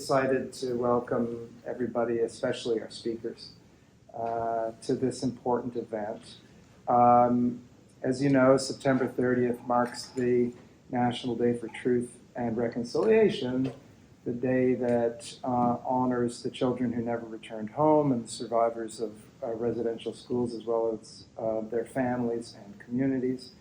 excited to welcome everybody, especially our speakers, to this important event. As you know, September 30th marks the National Day for Truth and Reconciliation, the day that honors the children who never returned home and the survivors of residential schools, as well as their families and communities.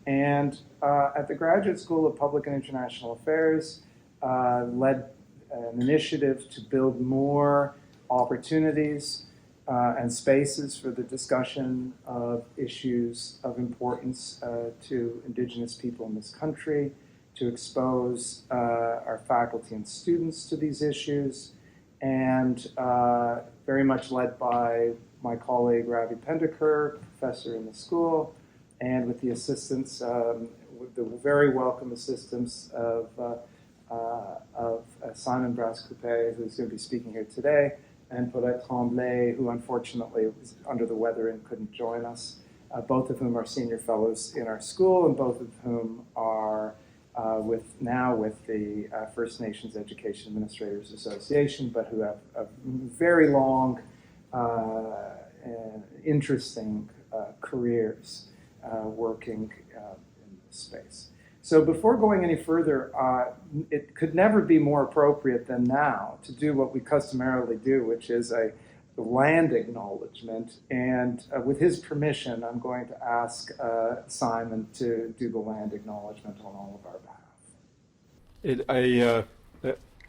And at the Graduate School of Public and International Affairs, led an initiative to build more opportunities and spaces for the discussion of issues of importance to Indigenous people in this country, to expose our faculty and students to these issues, and very much led by my colleague Ravi Pendakur, professor in the school, and with the assistance, with the very welcome assistance of Simon Brascoupé, who's going to be speaking here today, and Paulette, Tremblay, who unfortunately was under the weather and couldn't join us, both of whom are senior fellows in our school, and both of whom are with the First Nations Education Administrators Association, but who have a very long, interesting careers working in this space. So before going any further, it could never be more appropriate than now to do what we customarily do, which is a land acknowledgement. And with his permission, I'm going to ask Simon to do the land acknowledgement on all of our behalf. I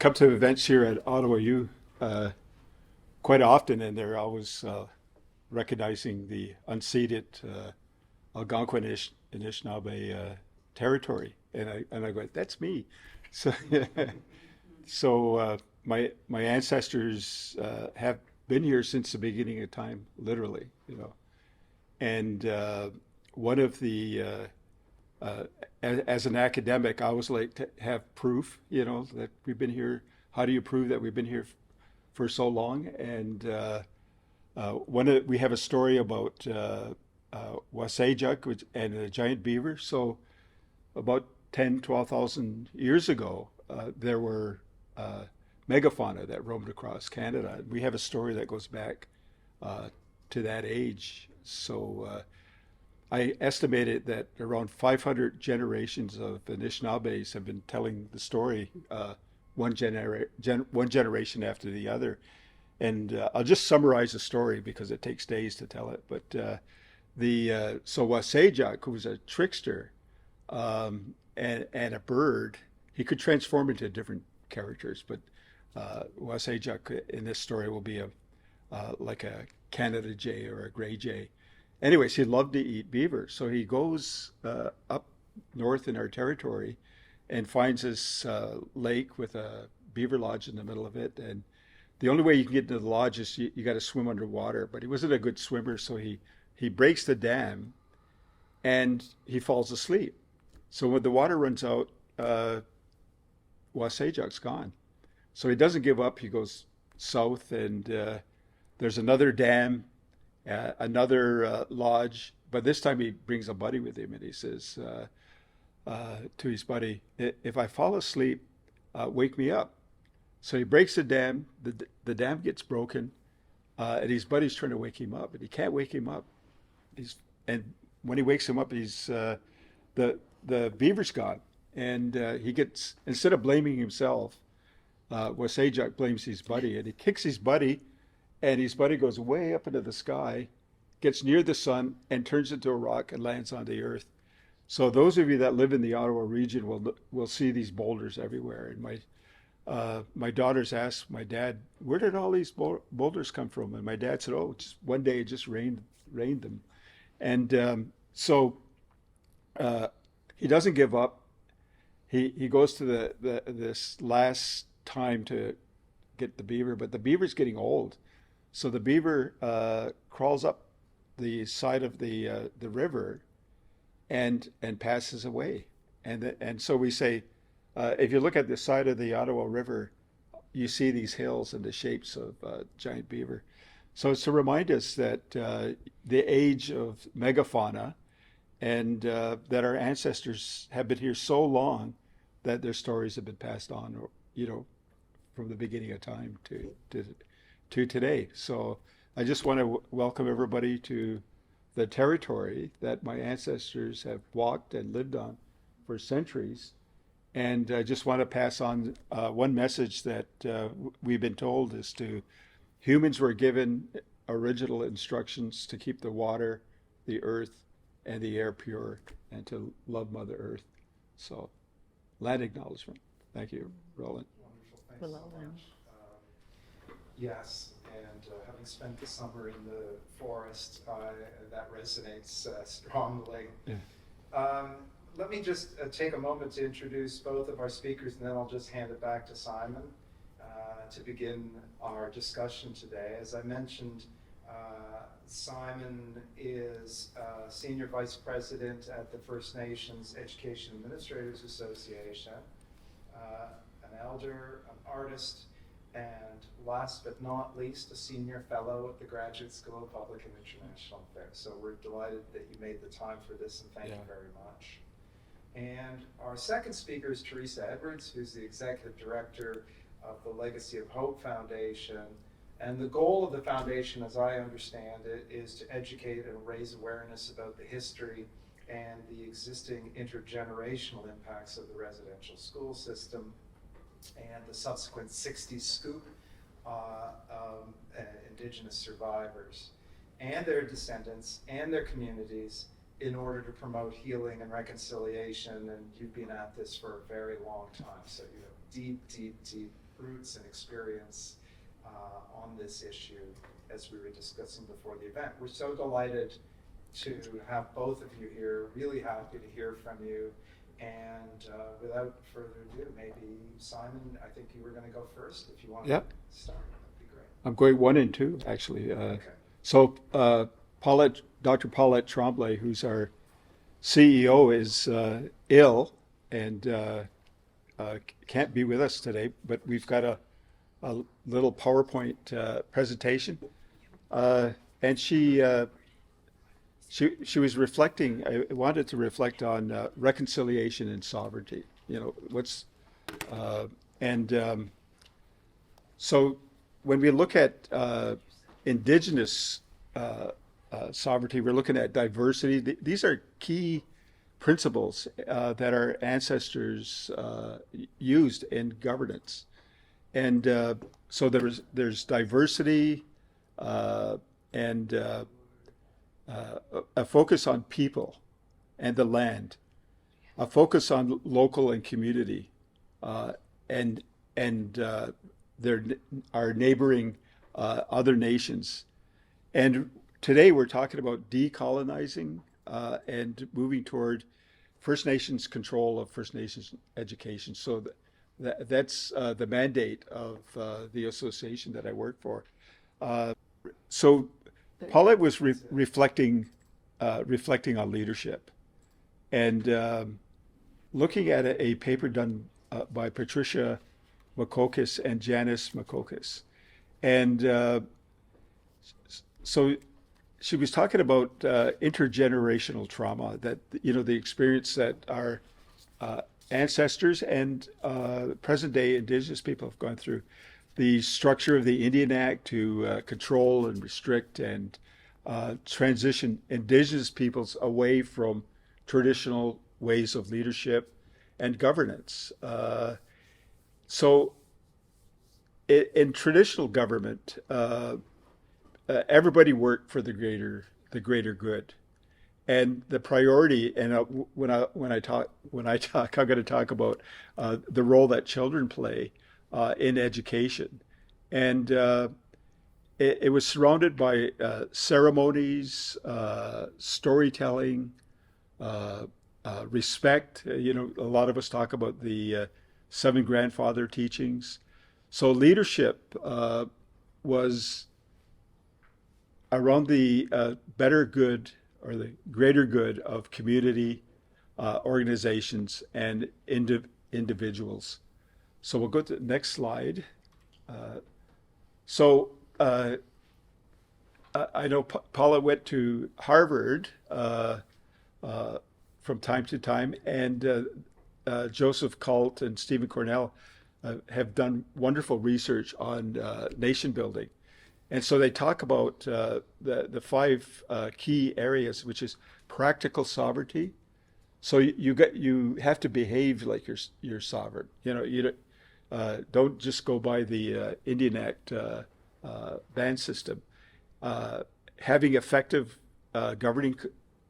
come to events here at Ottawa U quite often, and they're always recognizing the unceded Algonquin Anishinaabe territory, and I go, that's me. So my ancestors have been here since the beginning of time, literally, And one of the as an academic, I always like to have proof, that we've been here. How do you prove that we've been here for so long? And we have a story about Wasajak and a giant beaver. So about 10, 12,000 years ago, there were megafauna that roamed across Canada. We have a story that goes back to that age. So I estimated that around 500 generations of Anishinaabes have been telling the story one generation after the other. And I'll just summarize the story because it takes days to tell it. But so Wasajak, who was a trickster and a bird, he could transform into different characters. But Wasajak in this story will be like a Canada jay or a gray jay. Anyways, he loved to eat beaver. So he goes up north in our territory and finds this lake with a beaver lodge in the middle of it. And the only way you can get into the lodge is you got to swim underwater. But he wasn't a good swimmer, so he breaks the dam and he falls asleep. So when the water runs out, Wasajak's gone. So he doesn't give up. He goes south, and there's another dam, another lodge. But this time he brings a buddy with him, and he says to his buddy, if I fall asleep, wake me up. So he breaks the dam, the dam gets broken, and his buddy's trying to wake him up, but he can't wake him up. And when he wakes him up, the beaver's gone. And he gets, instead of blaming himself, Wasajak blames his buddy, and he kicks his buddy, and his buddy goes way up into the sky, gets near the sun, and turns into a rock and lands on the earth. So those of you that live in the Ottawa region will see these boulders everywhere. And my daughters asked my dad, where did all these boulders come from? And my dad said, just one day it just rained them. And so he doesn't give up. He goes to this last time to get the beaver, but the beaver's getting old. So the beaver crawls up the side of the river and passes away. And so we say, if you look at the side of the Ottawa River, you see these hills and the shapes of giant beaver. So it's to remind us that the age of megafauna and that our ancestors have been here so long that their stories have been passed on, from the beginning of time to today. So I just want to welcome everybody to the territory that my ancestors have walked and lived on for centuries. And I just want to pass on one message that we've been told is to humans were given original instructions to keep the water, the earth, and the air pure, and to love Mother Earth. So, land acknowledgement. Thank you, Roland. Wonderful. Thanks so much. Yes, and having spent the summer in the forest, that resonates strongly. Yeah. Let me just take a moment to introduce both of our speakers, and then I'll just hand it back to Simon to begin our discussion today. As I mentioned, Simon is Senior Vice President at the First Nations Education Administrators Association, an elder, an artist, and last but not least, a Senior Fellow at the Graduate School of Public and International Affairs. So we're delighted that you made the time for this, and thank you very much. And our second speaker is Teresa Edwards, who's the Executive Director of the Legacy of Hope Foundation. And the goal of the foundation, as I understand it, is to educate and raise awareness about the history and the existing intergenerational impacts of the residential school system and the subsequent 60s scoop of Indigenous survivors and their descendants and their communities in order to promote healing and reconciliation. And you've been at this for a very long time, so you have deep, deep, deep roots and experience on this issue, as we were discussing before the event. We're so delighted to have both of you here, really happy to hear from you. And without further ado, maybe Simon, I think you were going to go first. If you want to start, that'd be great. I'm going 1 and 2, actually. Okay. So Paulette, Dr. Paulette Tremblay, who's our CEO, is ill and can't be with us today, but we've got a little PowerPoint presentation. And she was reflecting, I wanted to reflect on reconciliation and sovereignty. You know, what's, so when we look at Indigenous sovereignty, we're looking at diversity. These are key principles that our ancestors used in governance. And so there's diversity and a focus on people and the land, a focus on local and community, and our neighboring other nations. And today we're talking about decolonizing and moving toward First Nations control of First Nations education. So that's the mandate of the association that I work for. So Paulette was reflecting on leadership, and looking at a paper done by Patricia Makokis and Janice Makokis. And so she was talking about intergenerational trauma, that, you know, the experience that our ancestors and present day Indigenous people have gone through. The structure of the Indian Act to control and restrict and transition Indigenous peoples away from traditional ways of leadership and governance. So in traditional government, everybody worked for the greater good, and the priority. And when I talk, I'm going to talk about the role that children play in education, and it was surrounded by ceremonies, storytelling, respect. You know, a lot of us talk about the 7 grandfather teachings. So leadership was around the better good or the greater good of community, organizations, and individuals. So we'll go to the next slide. I know Paula went to Harvard from time to time, and Joseph Colt and Stephen Cornell have done wonderful research on nation building. And so they talk about the five key areas, which is practical sovereignty. So you have to behave like you're sovereign. You know, don't just go by the Indian Act ban system. Having effective governing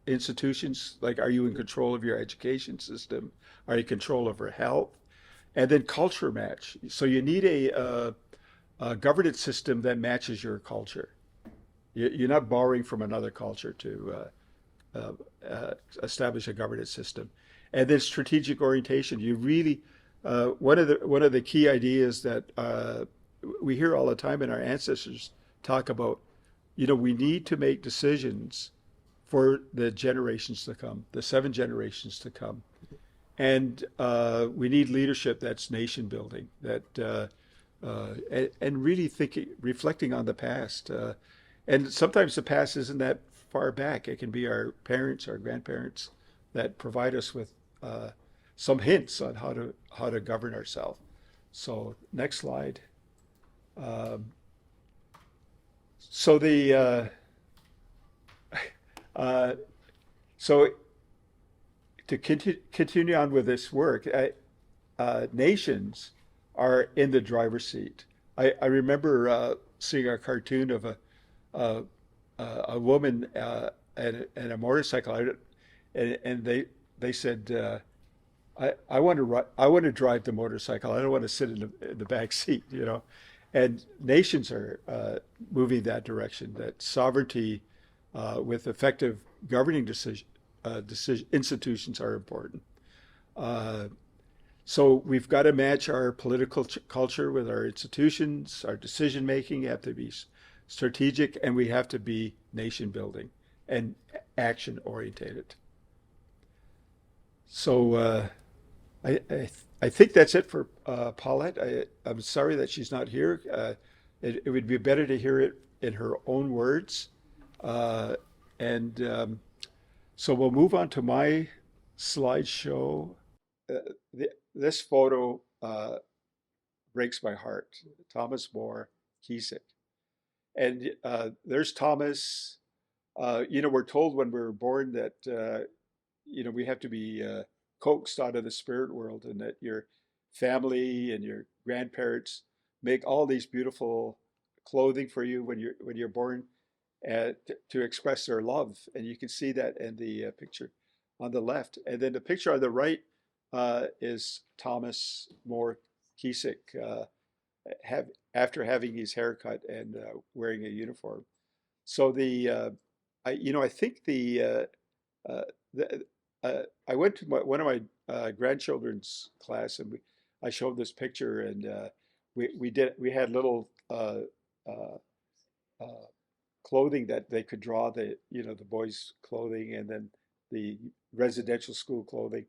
institutions, like are you in control of your education system? Are you in control over health? And then culture match. So you need a governance system that matches your culture. You're not borrowing from another culture to establish a governance system. And then strategic orientation. You really one of the key ideas that we hear all the time, and our ancestors talk about. You know, we need to make decisions for the generations to come, the 7 generations to come, and we need leadership that's nation building, and really thinking, reflecting on the past. And sometimes the past isn't that far back. It can be our parents, our grandparents, that provide us with some hints on how to govern ourselves. So next slide. Um, so the uh, so to continue on with this work, nations are in the driver's seat. I remember seeing a cartoon of a, a woman and a motorcycle, and they said, I want to drive the motorcycle. I don't want to sit in the back seat, you know. And nations are moving that direction. That sovereignty with effective governing institutions are important. Uh, so we've got to match our political culture with our institutions. Our decision making have to be strategic, and we have to be nation building and action orientated. So I think that's it for Paulette. I'm sorry that she's not here. It would be better to hear it in her own words. Uh, and So we'll move on to my slideshow. This photo breaks my heart. Thomas More Kiesik. And there's Thomas. You know, we're told when we're born that, you know, we have to be coaxed out of the spirit world, and that your family and your grandparents make all these beautiful clothing for you when you're born, to express their love. And you can see that in the picture on the left. And then the picture on the right is Thomas More Kiesik, have after having his haircut and wearing a uniform. So I think uh, the, I went to one of my grandchildren's class, and I showed this picture, and we had little uh, uh, clothing that they could draw, the boys' clothing, and then the residential school clothing,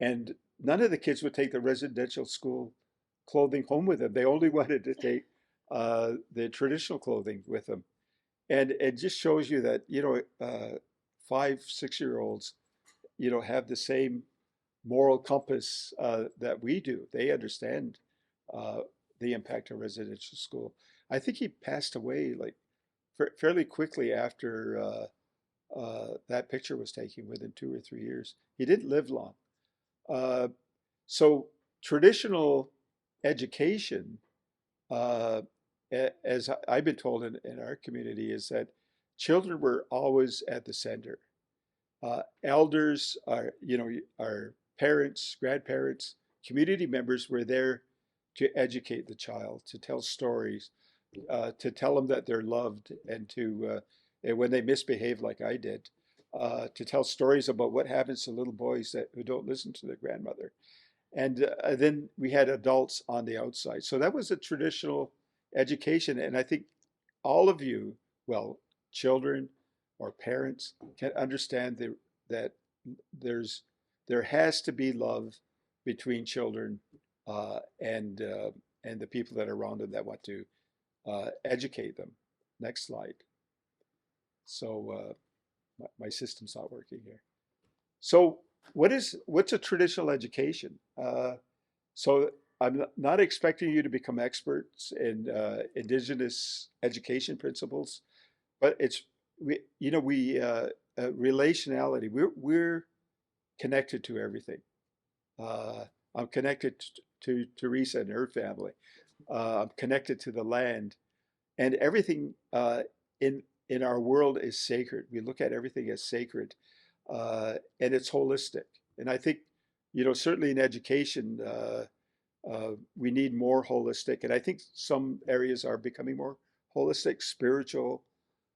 and none of the kids would take the residential school clothing home with them. They only wanted to take the traditional clothing with them. And it just shows you that, 5, 6 year olds, have the same moral compass that we do. They understand uh, the impact of residential school. I think he passed away like fairly quickly after that picture was taken, within 2 or 3 years. He didn't live long. Uh, so traditional education, uh, as I've been told in our community, is that children were always at the center. Elders, our parents, grandparents, community members were there to educate the child, to tell stories, to tell them that they're loved, and when they misbehave like I did, to tell stories about what happens to little boys who don't listen to their grandmother. And then we had adults on the outside. So that was a traditional education. And I think all of you, well, children or parents, can understand that there's there has to be love between children and the people that are around them that want to educate them. Next slide. So my system's not working here. So what's a traditional education? So I'm not expecting you to become experts in Indigenous education principles, but it's relationality. We're connected to everything. Uh, I'm connected to Teresa and her family. I'm connected to the land, and everything in our world is sacred. We look at everything as sacred, and it's holistic. And I think, certainly in education, we need more holistic. And I think some areas are becoming more holistic, spiritual,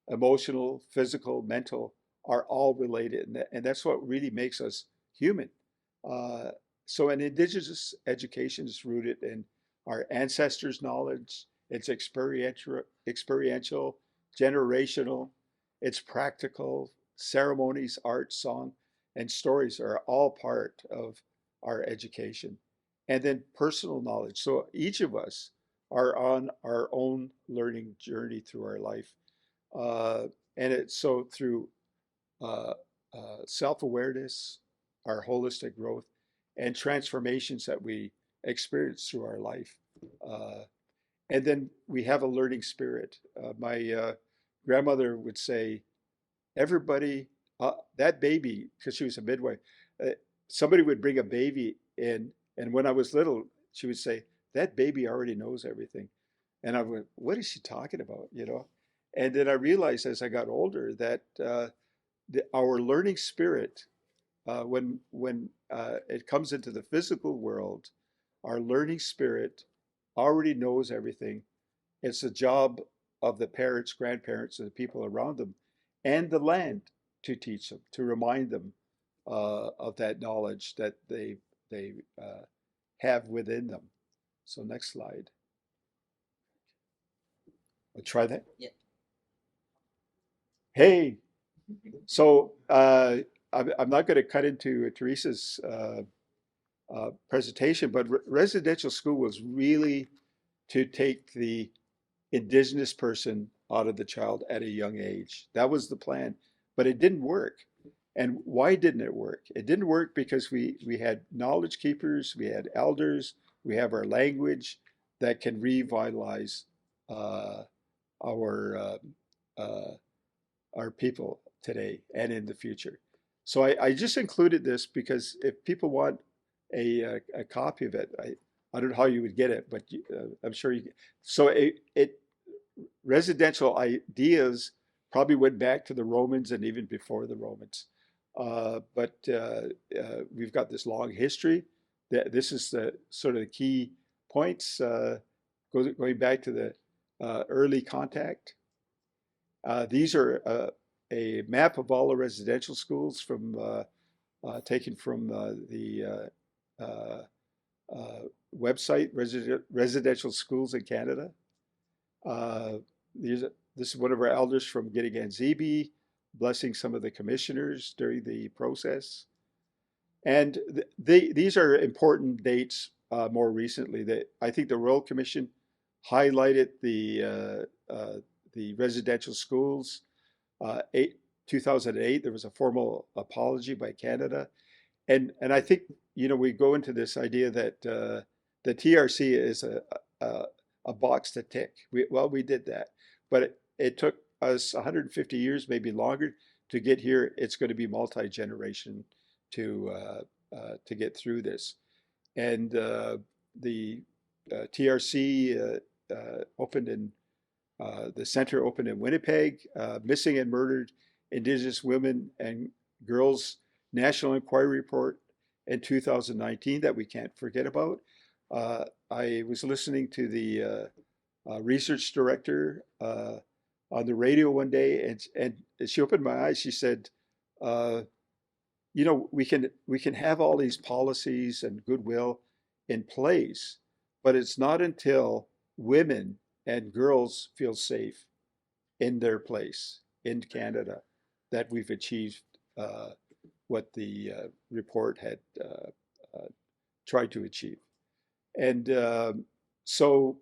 emotional, physical, mental are all related, and that's what really makes us human. Uh, so, an Indigenous education is rooted in our ancestors' knowledge. It's experiential, generational. It's practical. Ceremonies, art, song, and stories are all part of our education. And then personal knowledge. So each of us are on our own learning journey through our life. Uh, and it's so through uh, self-awareness, our holistic growth, and transformations that we experience through our life. Uh, and then we have a learning spirit. My grandmother would say, everybody, that baby, because she was a midwife, uh, somebody would bring a baby in, and when I was little, she would say, that baby already knows everything. And I went, what is she talking about? And then I realized as I got older that our learning spirit, when it comes into the physical world, our learning spirit already knows everything. It's the job of the parents, grandparents, and the people around them, and the land to teach them, to remind them of that knowledge that they have within them. So next slide. I'll try that. Yeah. Hey, so I'm not going to cut into Teresa's presentation, but residential school was really to take the Indigenous person out of the child at a young age. That was the plan, but it didn't work. And why didn't it work? It didn't work because we had knowledge keepers, we had elders, we have our language that can revitalize uh, our uh, our people today and in the future. So I just included this because if people want a copy of it, I don't know how you would get it, but I'm sure you. So it residential ideas probably went back to the Romans and even before the Romans. But we've got this long history. This is the sort of the key points going back to the early contact. These are a map of all the residential schools taken from the website, Residential Schools in Canada. Uh, these, this is one of our elders from Gittiganzibi, blessing some of the commissioners during the process. And these are important dates more recently. That I think the Royal Commission highlighted the residential schools. 2008, there was a formal apology by Canada. And I think, we go into this idea that the TRC is a, a box to tick. We did that, but it took us 150 years, maybe longer, to get here. It's going to be multi-generation to get through this. And the TRC opened in the center opened in Winnipeg. Missing and murdered Indigenous women and girls National Inquiry Report in 2019 that we can't forget about. I was listening to the research director on the radio one day, and she opened my eyes. She said, uh, we can have all these policies and goodwill in place, but it's not until women and girls feel safe in their place in Canada that we've achieved what the report had uh, tried to achieve. And so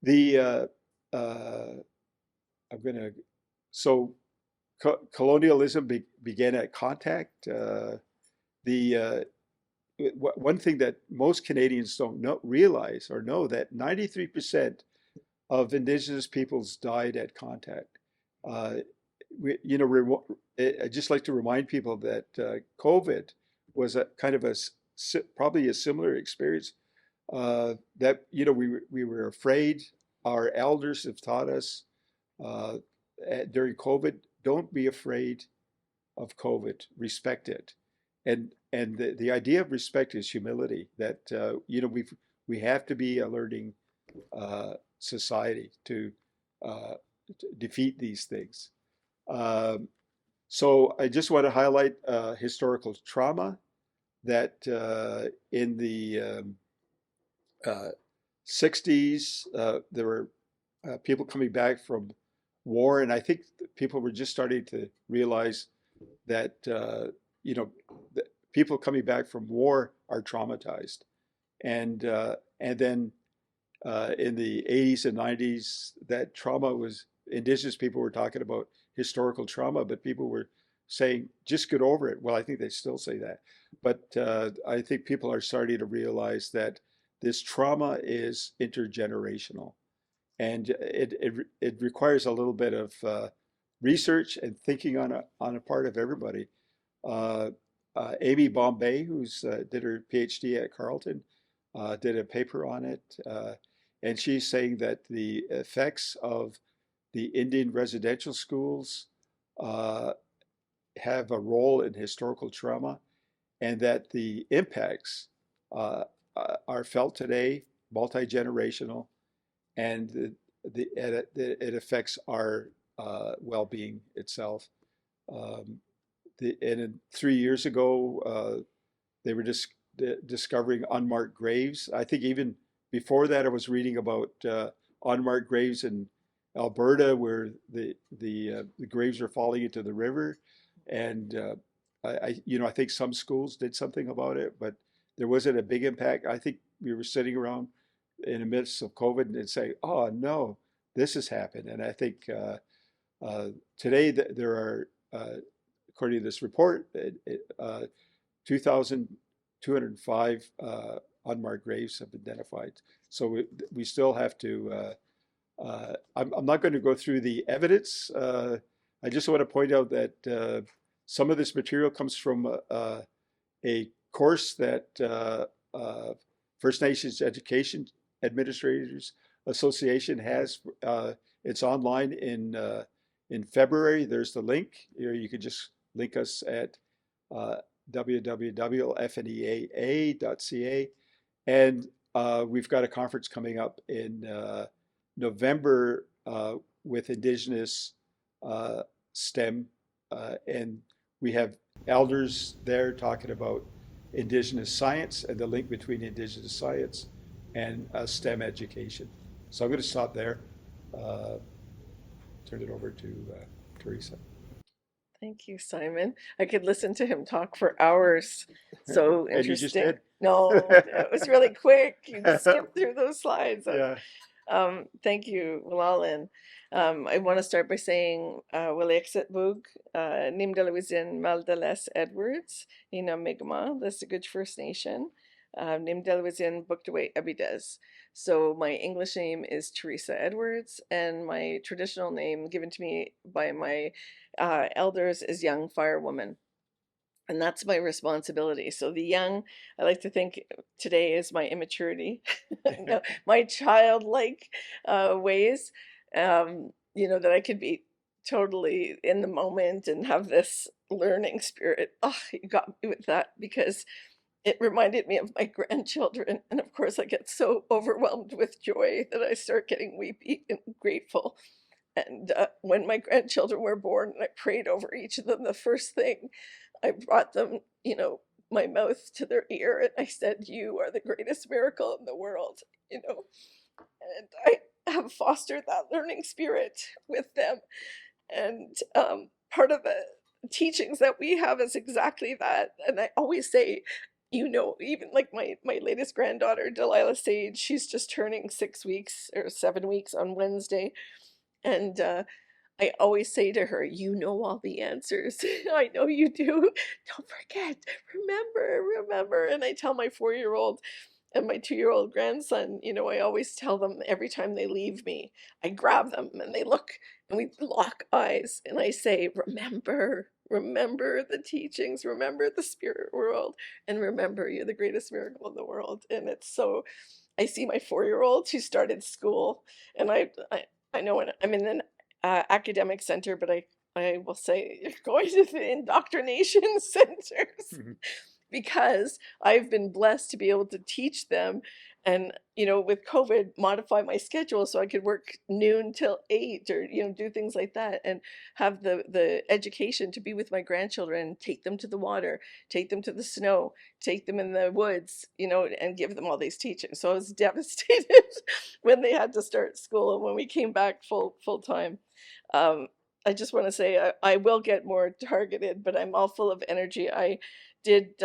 the I'm going to so colonialism began at contact. The one thing that most Canadians don't realize or know, that 93% of Indigenous peoples died at contact. Uh, I just like to remind people that COVID was a kind of probably a similar experience. That we were afraid. Our elders have taught us during COVID, don't be afraid of COVID, respect it. And the idea of respect is humility, that we have to be a learning society uh, to defeat these things. Um, so I just want to highlight historical trauma that in the uh, 60s, there were people coming back from war, and I think people were just starting to realize that that people coming back from war are traumatized, and then in the 80s and 90s, that trauma was Indigenous people were talking about historical trauma, but people were saying just get over it. Well, I think they still say that, but I think people are starting to realize that this trauma is intergenerational, and it requires a little bit of research and thinking on a part of everybody. Uh, Amy Bombay, who's did her PhD at Carleton, did a paper on it, and she's saying that the effects of the Indian residential schools uh, have a role in historical trauma, and that the impacts are felt today, multi-generational, and it affects our well-being itself. Um, and 3 years ago, they were just discovering unmarked graves. I think even before that, I was reading about unmarked graves in Alberta, where the graves are falling into the river, and I think some schools did something about it, but there wasn't a big impact. I think we were sitting around in the midst of COVID and say, "Oh no, this has happened." And I think today there are, according to this report, 2,205 unmarked graves have been identified. So we still have to. I'm not going to go through the evidence. I just want to point out that some of this material comes from a course that First Nations Education Administrators Association has. It's online in February. There's the link. You could just link us at www.fneaa.ca. And we've got a conference coming up in November with Indigenous STEM. And we have elders there talking about Indigenous science and the link between Indigenous science and STEM education. So I'm going to stop there. Uh, Turn it over to Teresa. Thank you, Simon. I could listen to him talk for hours. So And you just interesting. did. No, it was really quick. You skipped through those slides. Yeah. Thank you, Roland. I want to start by saying, Wilexit Bug, Nimdalawizin Maldalas Edwards, Ina Mi'kmaq, the Sigurd First Nation, Nimdalawizin Buktaway Abides. So my English name is Teresa Edwards, and my traditional name given to me by my elders is Young Firewoman. And that's my responsibility. So the young, I like to think today is my immaturity, no, my childlike ways, that I could be totally in the moment and have this learning spirit. Oh, you got me with that because it reminded me of my grandchildren. And of course, I get so overwhelmed with joy that I start getting weepy and grateful. And when my grandchildren were born and I prayed over each of them, the first thing I brought them, my mouth to their ear and I said, "You are the greatest miracle in the world," and I have fostered that learning spirit with them. And part of the teachings that we have is exactly that. And I always say, even like my latest granddaughter, Delilah Sage, she's just turning 6 weeks or 7 weeks on Wednesday. And I always say to her, you know all the answers. I know you do. Don't forget. Remember. And I tell my 4-year-old and my 2-year-old grandson, I always tell them every time they leave me, I grab them and they look and we lock eyes and I say, remember the teachings, remember the spirit world, and remember you're the greatest miracle in the world. And it's so, I see my 4-year-old who started school, and I know I'm in an academic center, but I will say going to the indoctrination centers Mhm. because I've been blessed to be able to teach them and, with COVID, modify my schedule so I could work noon till 8 or, do things like that and have the education to be with my grandchildren, take them to the water, take them to the snow, take them in the woods, and give them all these teachings. So I was devastated when they had to start school and when we came back full time. Um, I just want to say I will get more targeted, but I'm all full of energy. I did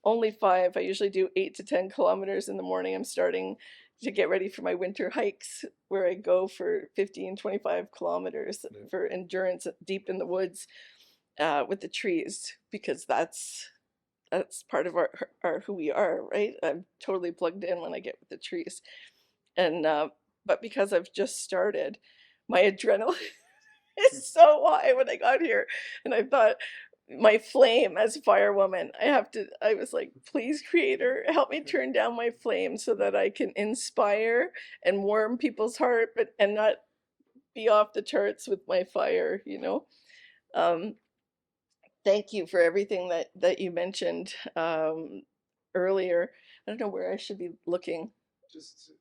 only 5. I usually do 8 to 10 kilometers in the morning. I'm starting to get ready for my winter hikes where I go for 15, 25 kilometers for endurance deep in the woods with the trees, because that's part of our who we are, right? I'm totally plugged in when I get with the trees. And but because I've just started, my adrenaline is so high when I got here. And I thought, my flame as a firewoman, I was like, please, creator, help me turn down my flame so that I can inspire and warm people's heart, and not be off the charts with my fire. Um, thank you for everything that you mentioned earlier. I don't know where I should be looking. Just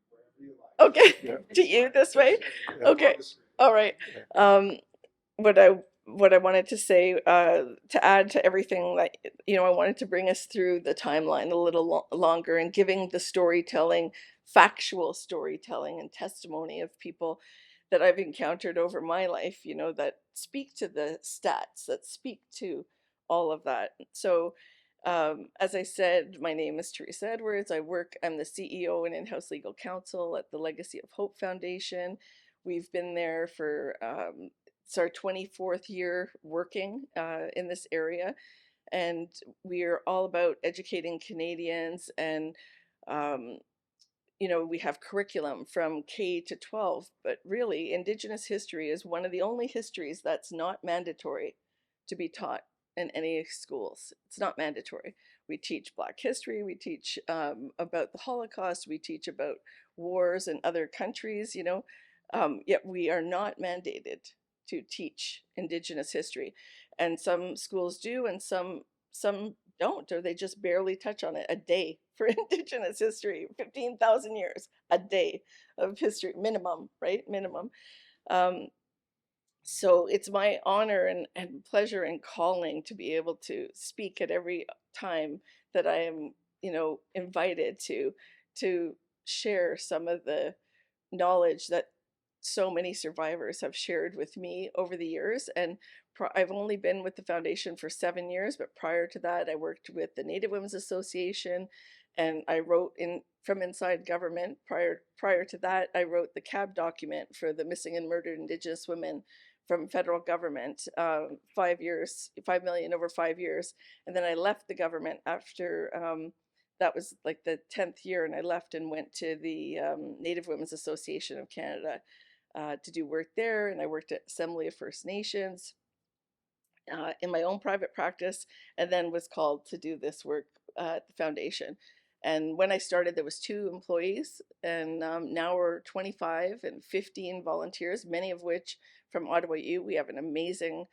wherever you like. Okay, Yeah. to you this way. Yeah. Okay, all right. Um, what I wanted to say to add to everything that I wanted to bring us through the timeline a little longer and giving the storytelling, factual storytelling and testimony of people that I've encountered over my life, that speak to the stats, that speak to all of that. So as I said, my name is Teresa Edwards. I'm the CEO and in-house legal counsel at the Legacy of Hope Foundation. We've been there for it's our 24th year working in this area, and we are all about educating Canadians. And we have curriculum from K to 12, but really Indigenous history is one of the only histories that's not mandatory to be taught in any schools. It's not mandatory. We teach Black history, we teach about the Holocaust, we teach about wars in other countries, yet we are not mandated to teach Indigenous history. And some schools do, and some don't, or they just barely touch on it. A day for Indigenous history, 15,000 years, a day of history, minimum, right? Minimum. Um, so it's my honor and pleasure and calling to be able to speak at every time that I am, invited to share some of the knowledge that so many survivors have shared with me over the years. And I've only been with the foundation for 7 years, but prior to that, I worked with the Native Women's Association, and I wrote from inside government. Prior to that, I wrote the CAB document for the missing and murdered Indigenous women from federal government, 5 years, 5 million over 5 years. And then I left the government after that was like the 10th year, and I left and went to the Native Women's Association of Canada to do work there. And I worked at Assembly of First Nations in my own private practice, and then was called to do this work at the foundation. And when I started, there was 2 employees, and now we're 25 and 15 volunteers, many of which from Ottawa U. We have an amazing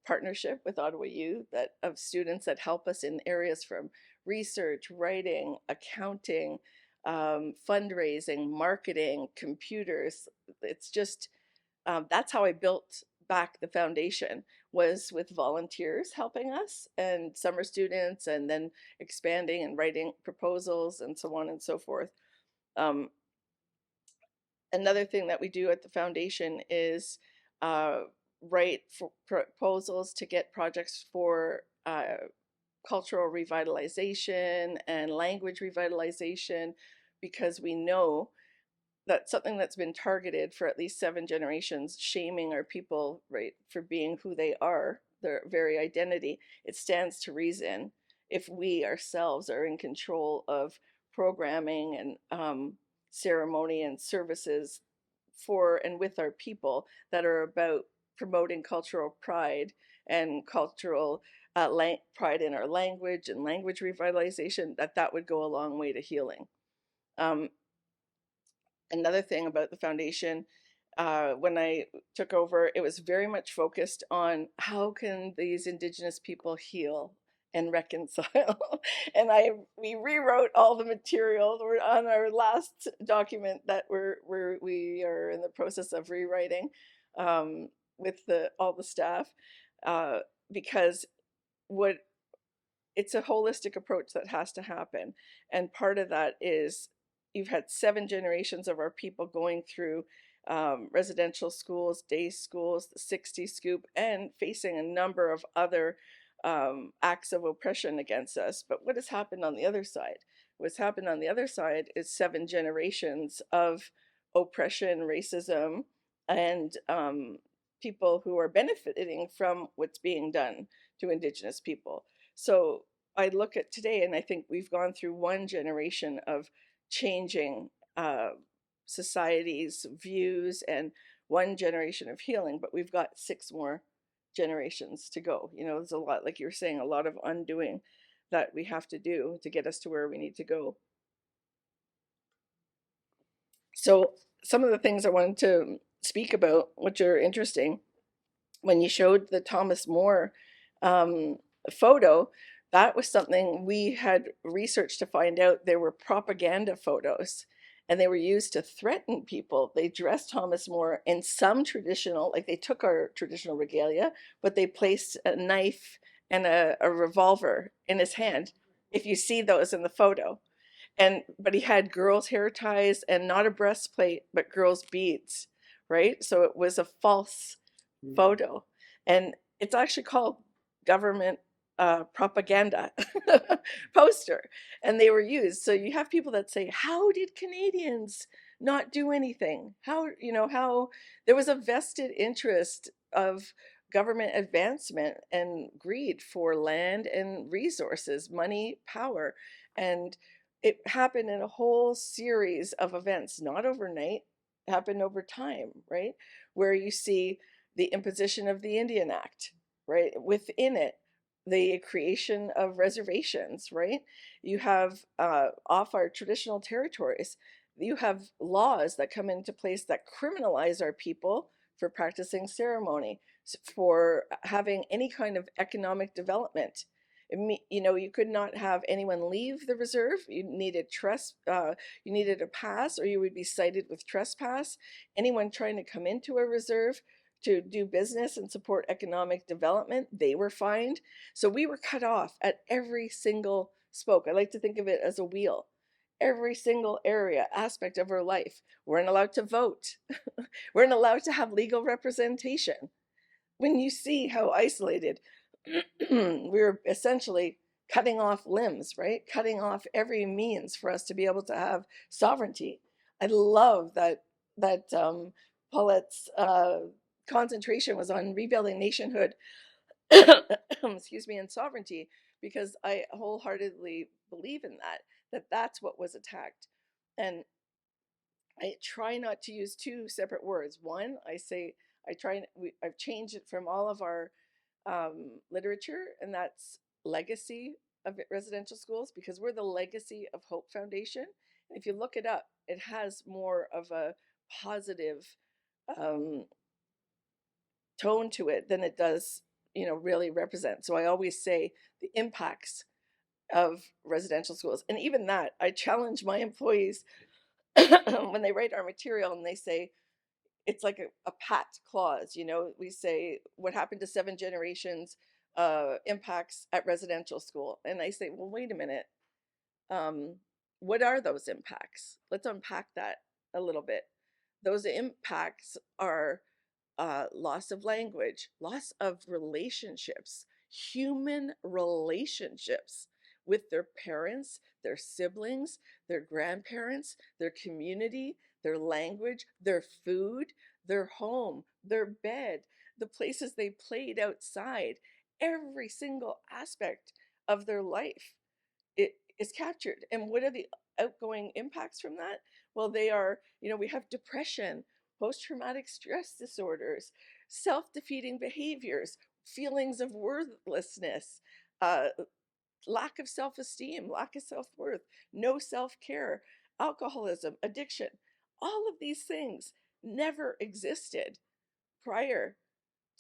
partnership with Ottawa U of students that help us in areas from research, writing, accounting, fundraising, marketing, computers. It's just that's how I built back the foundation, was with volunteers helping us and summer students, and then expanding and writing proposals and so on and so forth. Um, Another thing that we do at the foundation is write for proposals to get projects for cultural revitalization and language revitalization, because we know that's something that's been targeted for at least 7 generations, shaming our people, right, for being who they are, their very identity. It stands to reason if we ourselves are in control of programming and ceremony and services for and with our people that are about promoting cultural pride and cultural pride in our language and language revitalization, that would go a long way to healing. Um, Another thing about the foundation, when I took over, it was very much focused on how can these Indigenous people heal and reconcile. And we rewrote all the material. We're on our last document that we are in the process of rewriting with all the staff, uh, because what it's a holistic approach that has to happen. And part of that is you've had 7 generations of our people going through residential schools, day schools, the 60 scoop, and facing a number of other acts of oppression against us. But what has happened on the other side? What's happened on the other side is 7 generations of oppression, racism, and people who are benefiting from what's being done to Indigenous people. So I look at today and I think we've gone through 1 generation of changing society's views and 1 generation of healing, but we've got 6 more generations to go. You know, there's a lot, like you were saying, a lot of undoing that we have to do to get us to where we need to go. So some of the things I wanted to speak about, which are interesting, when you showed the Thomas More photo, that was something we had researched to find out. There were propaganda photos and they were used to threaten people. They dressed Thomas More in some traditional, like they took our traditional regalia, but they placed a knife and a revolver in his hand, if you see those in the photo. But he had girls' hair ties and not a breastplate, but girls' beads, right? So it was a false photo. And it's actually called government propaganda poster, and they were used. So you have people that say, how did Canadians not do anything? How there was a vested interest of government advancement and greed for land and resources, money, power. And it happened in a whole series of events, not overnight, happened over time, right? Where you see the imposition of the Indian Act, right? Within it, the creation of reservations, right? You have off our traditional territories, you have laws that come into place that criminalize our people for practicing ceremony, for having any kind of economic development. You could not have anyone leave the reserve. You needed you needed a pass, or you would be cited with trespass. Anyone trying to come into a reserve to do business and support economic development, they were fined. So we were cut off at every single spoke. I like to think of it as a wheel. Every single aspect of our life. We weren't allowed to vote. We weren't allowed to have legal representation. When you see how isolated, we're essentially cutting off limbs, right? Cutting off every means for us to be able to have sovereignty. I love that Paulette's concentration was on rebuilding nationhood, excuse me, and sovereignty, because I wholeheartely believe in that's what was attacked. And I try not to use 2 separate words. One, I've changed it from all of our literature, and that's legacy of residential schools, because we're the Legacy of Hope Foundation. And if you look it up, it has more of a positive um, tone to it than it does, really represent. So I always say the impacts of residential schools. And even that, I challenge my employees when they write our material and they say, it's like a pat clause, we say what happened to 7 generations impacts at residential school. And I say, well, wait a minute. What are those impacts? Let's unpack that a little bit. Those impacts are loss of language, loss of relationships, human relationships with their parents, their siblings, their grandparents, their community, their language, their food, their home, their bed, the places they played outside, every single aspect of their life it is captured. And what are the outgoing impacts from that? Well, they are, we have depression, post-traumatic stress disorders, self-defeating behaviors, feelings of worthlessness, uh, lack of self-esteem, lack of self-worth, no self-care, alcoholism, addiction. All of these things never existed prior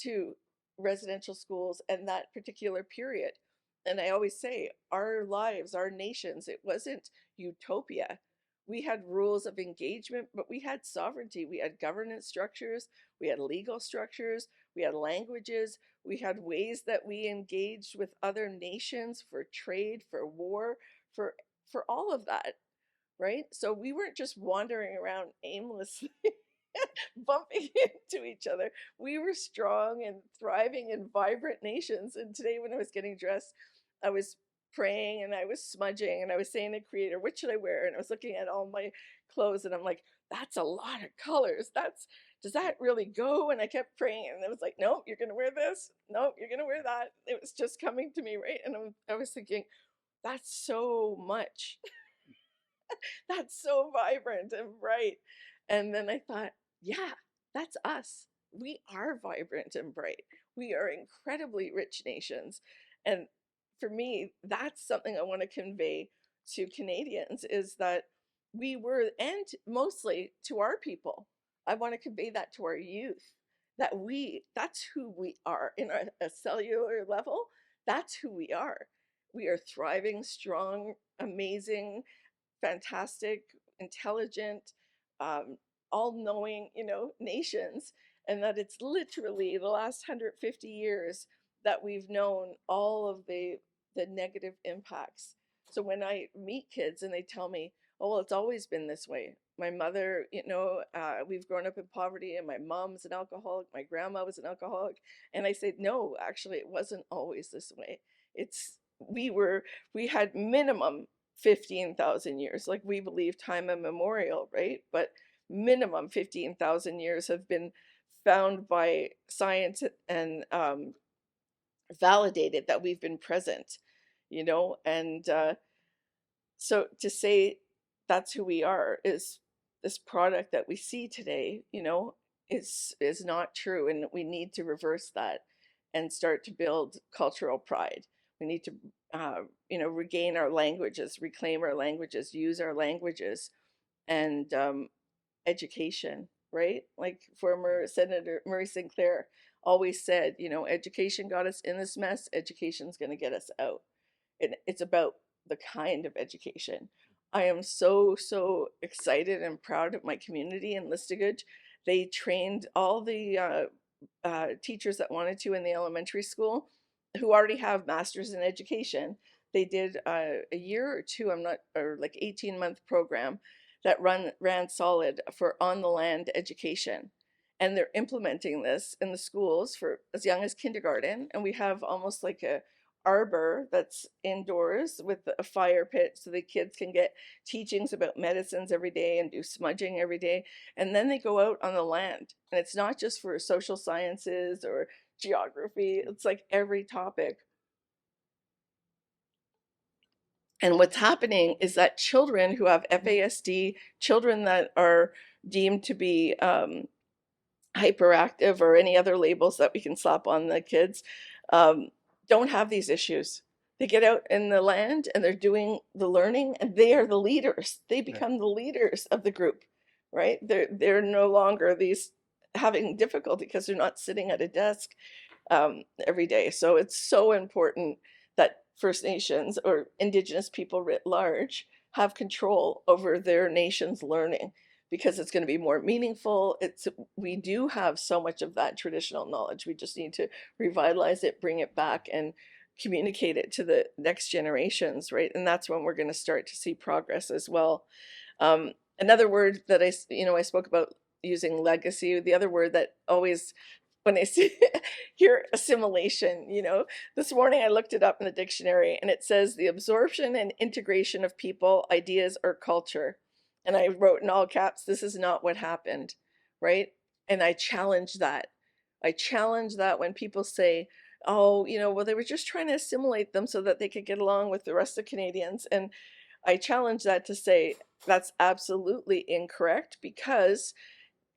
to residential schools and that particular period. And I always say, our lives, our nations, it wasn't utopia. We had rules of engagement, but we had sovereignty. We had governance structures, we had legal structures, we had languages, we had ways that we engaged with other nations for trade, for war, for all of that, right? So we weren't just wandering around aimlessly bumping into each other. We were strong and thriving and vibrant nations. And today, when I was getting dressed, I was praying and I was smudging and I was saying to Creator, what should I wear? And I was looking at all my clothes and I'm like, that's a lot of colors. Does that really go? And I kept praying and I was like, nope, you're going to wear this. Nope, you're going to wear that. It was just coming to me, right? And I was thinking, that's so much. That's so vibrant and bright. And then I thought, yeah, that's us. We are vibrant and bright. We are incredibly rich nations. And for me, that's something I want to convey to Canadians is that we were, and mostly to our people, I want to convey that to our youth, that that's who we are in a cellular level. That's who we are. We are thriving, strong, amazing, fantastic, intelligent, all-knowing, nations, and that it's literally the last 150 years that we've known all of the negative impacts. So when I meet kids and they tell me, oh, well, it's always been this way. My mother, we've grown up in poverty and my mom's an alcoholic, my grandma was an alcoholic. And I said, no, actually, it wasn't always this way. We had minimum 15,000 years, like we believe time immemorial, right? But minimum 15,000 years have been found by science and validated that we've been present, and so to say that's who we are is this product that we see today, is not true, and we need to reverse that and start to build cultural pride. We need to regain our languages, reclaim our languages, use our languages, and education, right? Like former Senator Murray Sinclair always said, education got us in this mess, education's going to get us out. And it's about the kind of education. I am so, so excited and proud of my community in Listigouge. They trained all the teachers that wanted to in the elementary school who already have masters in education. They did a year or two, or like 18-month program that ran solid for on the land education. And they're implementing this in the schools for as young as kindergarten. And we have almost like a arbor that's indoors with a fire pit so the kids can get teachings about medicines every day and do smudging every day. And then they go out on the land. And it's not just for social sciences or geography, it's like every topic. And what's happening is that children who have FASD, children that are deemed to be hyperactive or any other labels that we can slap on the kids, don't have these issues. They get out in the land and they're doing the learning and they are the leaders. They become the leaders of the group, right? They're no longer these having difficulty because they're not sitting at a desk every day. So it's so important that First Nations or Indigenous people writ large have control over their nation's learning, because it's going to be more meaningful. We do have so much of that traditional knowledge. We just need to revitalize it, bring it back, and communicate it to the next generations, right? And that's when we're going to start to see progress as well. Another word that I spoke about using legacy, the other word that always, when I hear assimilation, this morning I looked it up in the dictionary and it says the absorption and integration of people, ideas, or culture. And I wrote in all caps, this is not what happened, right? And I challenge that. I challenge that when people say, oh, well, they were just trying to assimilate them so that they could get along with the rest of Canadians. And I challenge that to say that's absolutely incorrect, because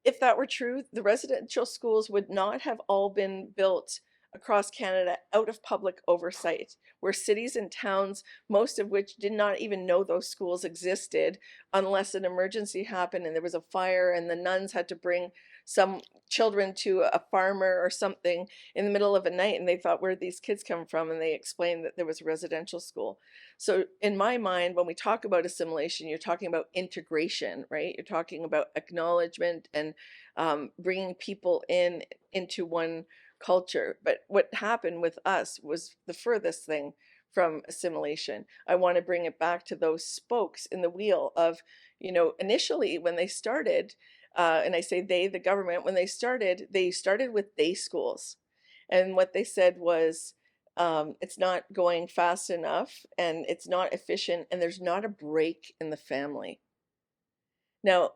if that were true, the residential schools would not have all been built across Canada out of public oversight, where cities and towns, most of which did not even know those schools existed unless an emergency happened and there was a fire and the nuns had to bring some children to a farmer or something in the middle of a night, and they thought, where did these kids come from? And they explained that there was a residential school. So in my mind, when we talk about assimilation, you're talking about integration, right? You're talking about acknowledgement and bringing people into one culture. But what happened with us was the furthest thing from assimilation. I want to bring it back to those spokes in the wheel of, initially when they started, and I say they, the government, when they started with day schools. And what they said was, it's not going fast enough and it's not efficient and there's not a break in the family. Now,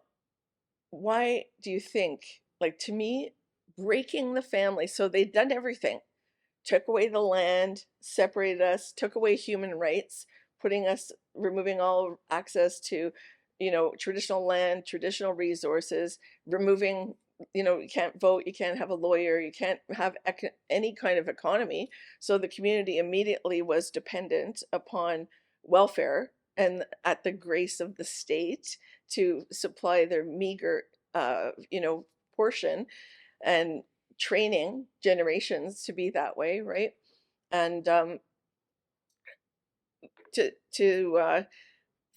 why do you think, like, to me, breaking the family, so they'd done everything, took away the land, separated us, took away human rights, removing all access to, traditional land, traditional resources, removing, you can't vote, you can't have a lawyer, you can't have any kind of economy. So the community immediately was dependent upon welfare and at the grace of the state to supply their meager, portion, and training generations to be that way, right? And to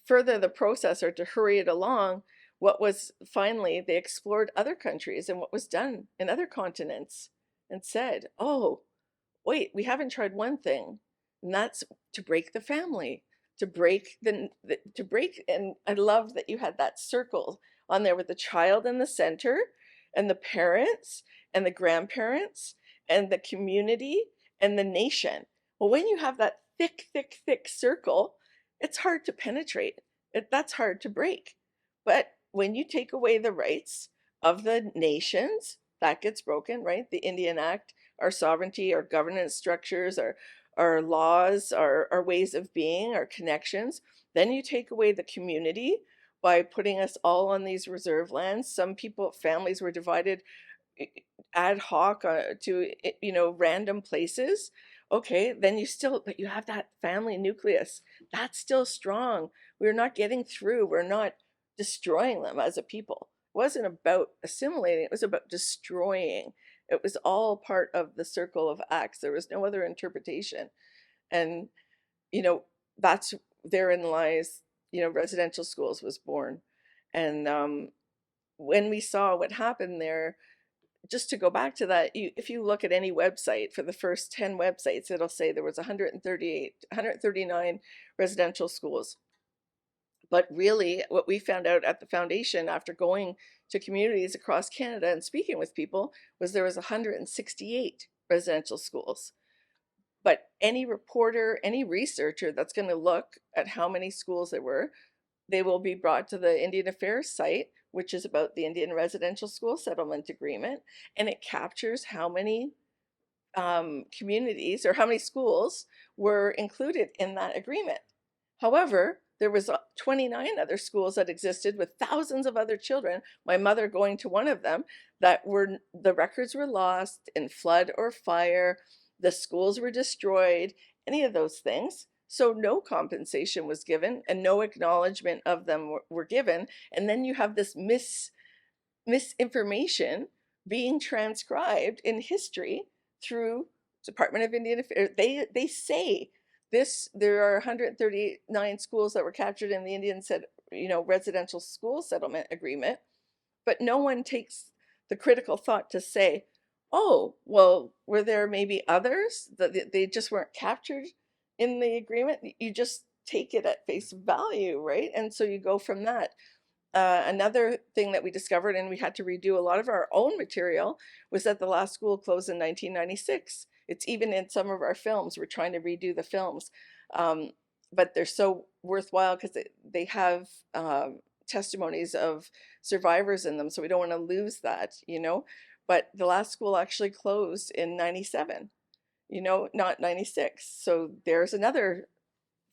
further the process, or to hurry it along, what was finally, they explored other countries and what was done in other continents and said, oh, wait, we haven't tried one thing, and that's to break the family, to break. And I love that you had that circle on there with the child in the center, and the parents and the grandparents and the community and the nation. Well, when you have that thick circle, it's hard to penetrate. That's hard to break. But when you take away the rights of the nations, that gets broken, right? The Indian Act, our sovereignty, our governance structures, our laws, our ways of being, our connections. Then you take away the community by putting us all on these reserve lands. Some families were divided ad hoc to random places. Okay, then but you have that family nucleus that's still strong. We're not getting through. We're not destroying them as a people. It wasn't about assimilating, it was about destroying. It was all part of the circle of acts. There was no other interpretation. And that's therein lies, residential schools was born. And when we saw what happened there, just to go back to that, if you look at any website, for the first 10 websites, it'll say there was 139 residential schools. But really, what we found out at the foundation after going to communities across Canada and speaking with people was there was 168 residential schools. But any reporter, any researcher that's going to look at how many schools there were, they will be brought to the Indian Affairs site, which is about the Indian Residential School Settlement Agreement, and it captures how many communities or how many schools were included in that agreement. However, there was 29 other schools that existed with thousands of other children, my mother going to one of them, the records were lost in flood or fire, the schools were destroyed, any of those things. So no compensation was given and no acknowledgement of them were given. And then you have this misinformation being transcribed in history through Department of Indian Affairs. They say there are 139 schools that were captured in the residential school settlement agreement, but no one takes the critical thought to say, oh, well, were there maybe others that they just weren't captured in the agreement? You just take it at face value, right? And so you go from that. Another thing that we discovered, and we had to redo a lot of our own material, was that the last school closed in 1996. It's even in some of our films. We're trying to redo the films, but they're so worthwhile because they have testimonies of survivors in them, so we don't want to lose that, you know. But the last school actually closed in 97, you know, not 96. So there's another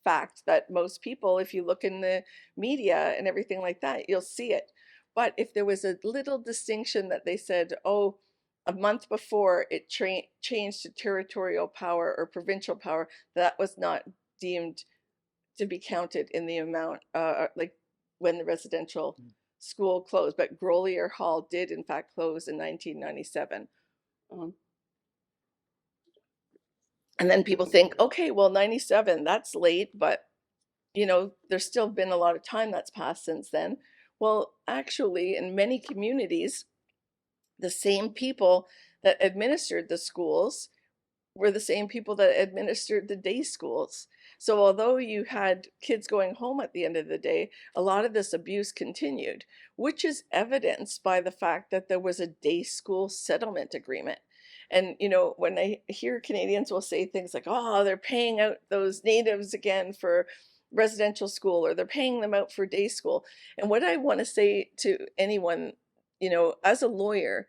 fact that most people, if you look in the media and everything like that, you'll see it. But if there was a little distinction that they said, oh, a month before it changed to territorial power or provincial power, that was not deemed to be counted in the amount, like when the residential school closed. But Grolier Hall did in fact close in 1997. And then people think, okay, well, 97, that's late, but you know, there's still been a lot of time that's passed since then. Well, actually, in many communities, the same people that administered the schools were the same people that administered the day schools. So although you had kids going home at the end of the day, a lot of this abuse continued, which is evidenced by the fact that there was a day school settlement agreement. And, you know, when I hear Canadians will say things like, oh, they're paying out those natives again for residential school, or they're paying them out for day school. And what I want to say to anyone, you know, as a lawyer,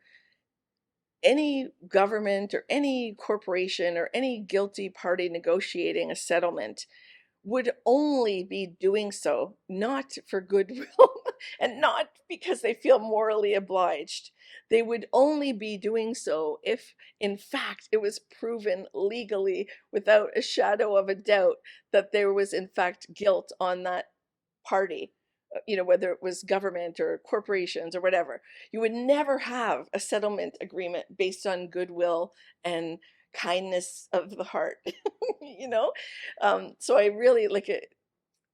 any government or any corporation or any guilty party negotiating a settlement would only be doing so not for goodwill and not because they feel morally obliged. They would only be doing so if, in fact, it was proven legally without a shadow of a doubt that there was, in fact, guilt on that party, you know, whether it was government or corporations or whatever. You would never have a settlement agreement based on goodwill and kindness of the heart, you know? So I really like it.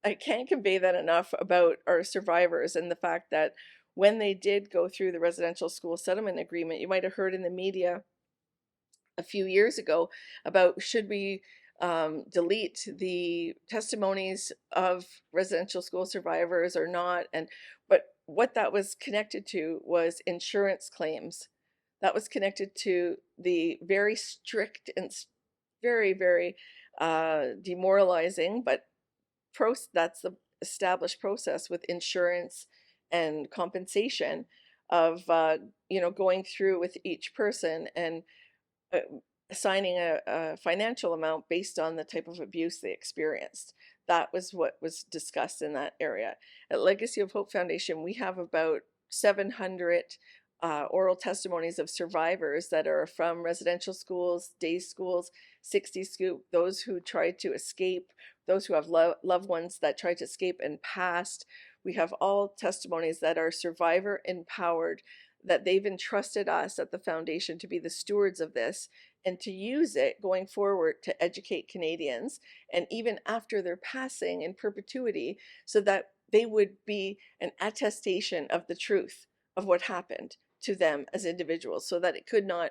I can't convey that enough about our survivors and the fact that when they did go through the residential school settlement agreement, you might have heard in the media a few years ago about should we delete the testimonies of residential school survivors or not. And but what that was connected to was insurance claims. That was connected to the very strict and very demoralizing, but that's the established process with insurance and compensation of you know, going through with each person and uh, assigning a financial amount based on the type of abuse they experienced. That was what was discussed in that area. At Legacy of Hope Foundation, we have about 700 oral testimonies of survivors that are from residential schools, day schools, 60 scoop, those who tried to escape, those who have loved ones that tried to escape and passed. We have all testimonies that are survivor empowered, that they've entrusted us at the foundation to be the stewards of this and to use it going forward to educate Canadians, and even after their passing in perpetuity, so that they would be an attestation of the truth of what happened to them as individuals, so that it could not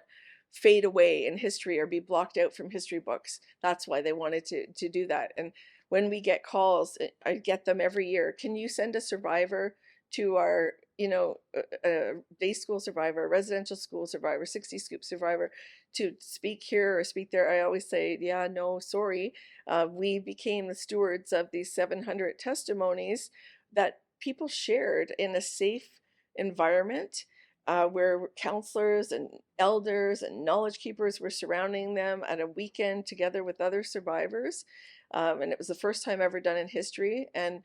fade away in history or be blocked out from history books. That's why they wanted to do that. And when we get calls, I get them every year. Can you send a survivor to our, you know, a day school survivor, residential school survivor, 60 scoop survivor to speak here or speak there? I always say, yeah, no, sorry. We became the stewards of these 700 testimonies that people shared in a safe environment, where counselors and elders and knowledge keepers were surrounding them at a weekend together with other survivors. And it was the first time ever done in history. And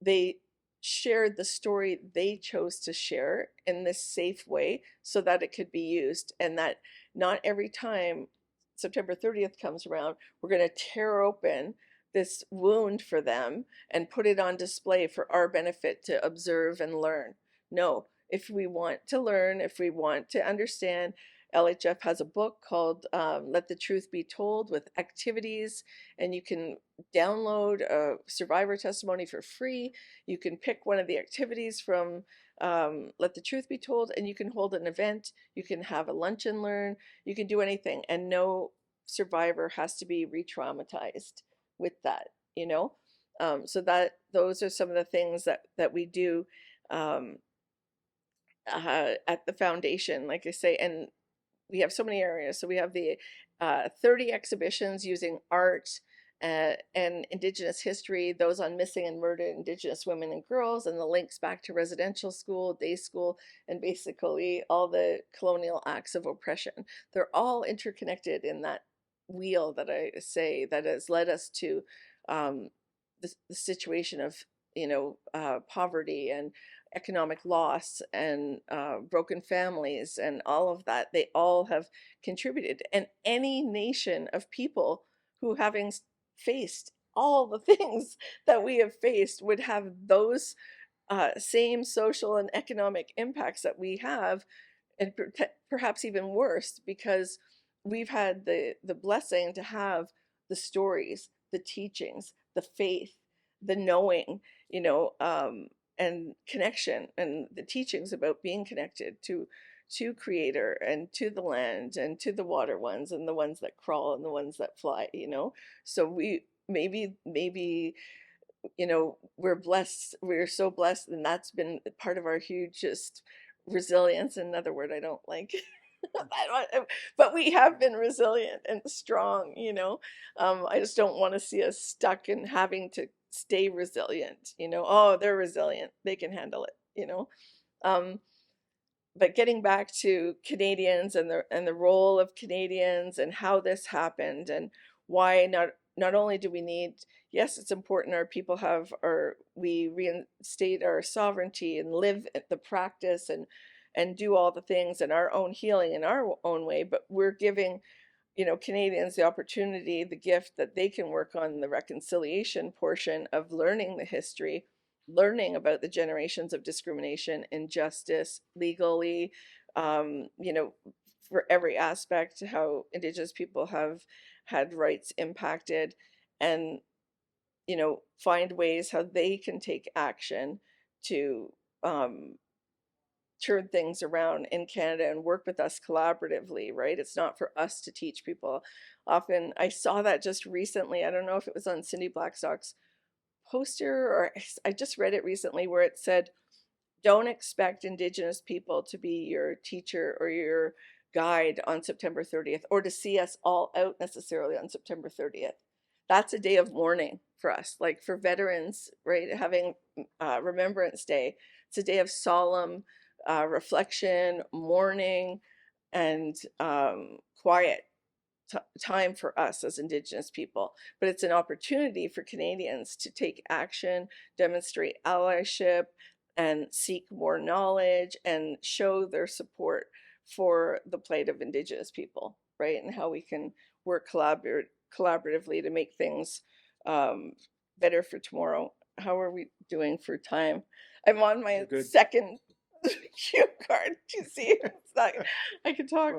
they shared the story they chose to share in this safe way so that it could be used, and that not every time September 30th comes around, we're going to tear open this wound for them and put it on display for our benefit to observe and learn. No, if we want to learn, if we want to understand, LHF has a book called Let the Truth Be Told, with activities, and you can download a survivor testimony for free. You can pick one of the activities from Let the Truth Be Told, and you can hold an event. You can have a lunch and learn. You can do anything, and no survivor has to be re-traumatized with that, you know. So that those are some of the things that we do at the foundation, like I say. And we have so many areas. So we have the 30 exhibitions using art and Indigenous history, those on missing and murdered Indigenous women and girls, and the links back to residential school, day school, and basically all the colonial acts of oppression. They're all interconnected in that wheel that I say that has led us to the situation of poverty and economic loss and broken families and all of that. They all have contributed, and any nation of people who, having faced all the things that we have faced, would have those same social and economic impacts that we have, and perhaps even worse, because we've had the blessing to have the stories, the teachings, the faith, the knowing, and connection, and the teachings about being connected to creator and to the land and to the water ones and the ones that crawl and the ones that fly. So we maybe we're blessed, we're so blessed, and that's been part of our hugest resilience. Another word I don't like. But we have been resilient and strong. I just don't want to see us stuck in having to stay resilient. Oh, they're resilient, they can handle it. But getting back to Canadians and the role of Canadians and how this happened, and why not only do we need, yes, it's important our people we reinstate our sovereignty and live the practice and do all the things and our own healing in our own way, but we're giving Canadians the opportunity, the gift that they can work on the reconciliation portion of learning the history, learning about the generations of discrimination, injustice, legally, for every aspect, how Indigenous people have had rights impacted, and find ways how they can take action to turn things around in Canada and work with us collaboratively, right? It's not for us to teach people. Often, I saw that just recently. I don't know if it was on Cindy Blackstock's poster, or I just read it recently, where it said, don't expect Indigenous people to be your teacher or your guide on September 30th, or to see us all out necessarily on September 30th. That's a day of mourning for us, like for veterans, right? Having Remembrance Day. It's a day of solemn reflection, mourning, and quiet time for us as Indigenous people. But it's an opportunity for Canadians to take action, demonstrate allyship, and seek more knowledge and show their support for the plight of Indigenous people, right? And how we can work collaboratively to make things better for tomorrow. How are we doing for time? I'm on my second cue card. Do you see? It's not, I can talk.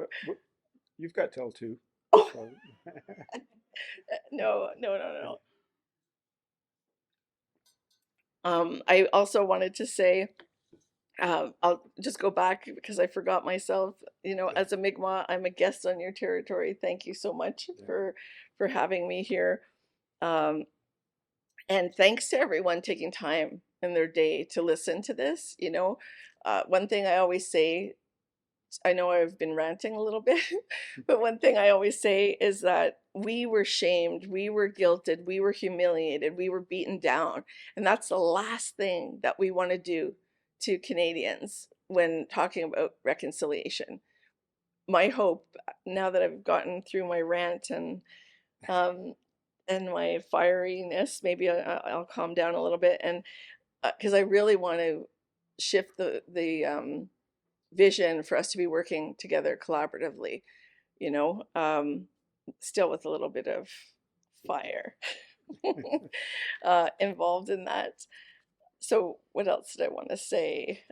You've got till 2. Oh. No. I also wanted to say, I'll just go back because I forgot myself. As a Mi'kmaq, I'm a guest on your territory. Thank you so much for having me here. And thanks to everyone taking time in their day to listen to this. One thing I always say, I know I've been ranting a little bit, but one thing I always say is that we were shamed, we were guilted, we were humiliated, we were beaten down. And that's the last thing that we want to do to Canadians when talking about reconciliation. My hope, now that I've gotten through my rant and my fieriness, maybe I'll calm down a little bit, and because I really want to shift the vision for us to be working together collaboratively, still with a little bit of fire involved in that. So what else did I want to say?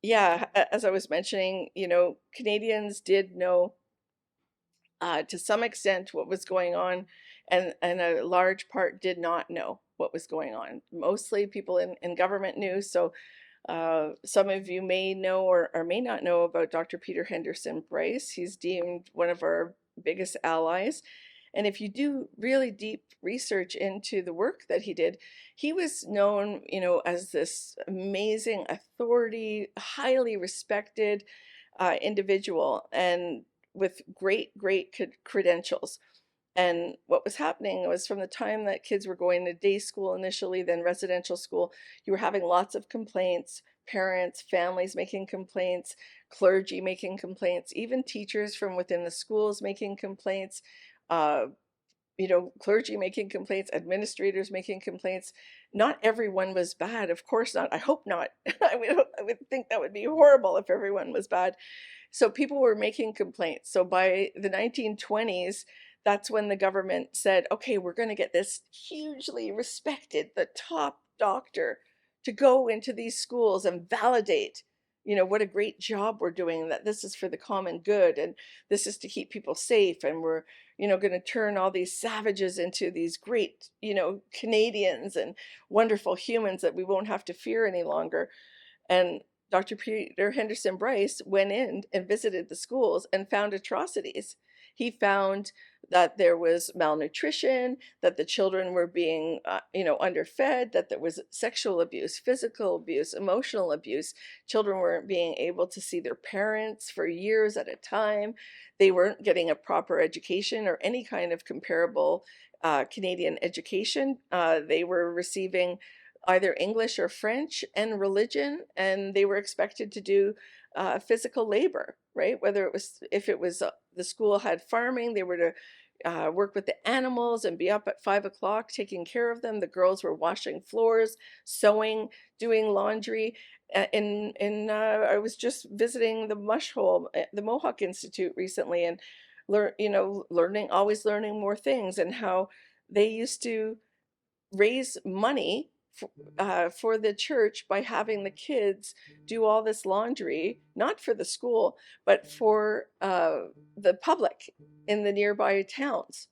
Yeah, as I was mentioning, Canadians did know to some extent what was going on, and a large part did not know what was going on. Mostly people in government knew. So some of you may know or may not know about Dr. Peter Henderson Bryce. He's deemed one of our biggest allies. And if you do really deep research into the work that he did, he was known, as this amazing authority, highly respected individual, and with great credentials. And what was happening was, from the time that kids were going to day school initially, then residential school, you were having lots of complaints, parents, families making complaints, clergy making complaints, even teachers from within the schools making complaints, uh, clergy making complaints, administrators making complaints. Not everyone was bad, of course not. I hope not. I would think that would be horrible if everyone was bad. So people were making complaints. So by the 1920s, that's when the government said, okay, we're going to get this hugely respected, the top doctor, to go into these schools and validate, what a great job we're doing, that this is for the common good, and this is to keep people safe, and we're, going to turn all these savages into these great, Canadians and wonderful humans that we won't have to fear any longer. And Dr. Peter Henderson Bryce went in and visited the schools and found atrocities. He found that there was malnutrition, that the children were being, underfed, that there was sexual abuse, physical abuse, emotional abuse. Children weren't being able to see their parents for years at a time. They weren't getting a proper education or any kind of comparable Canadian education. They were receiving either English or French and religion, and they were expected to do physical labor, right? If it was the school had farming, they were to work with the animals and be up at 5 o'clock taking care of them. The girls were washing floors, sewing, doing laundry. I was just visiting the Mush Hole, the Mohawk Institute recently, and always learning more things, and how they used to raise money for the church by having the kids do all this laundry, not for the school, but for the public in the nearby towns.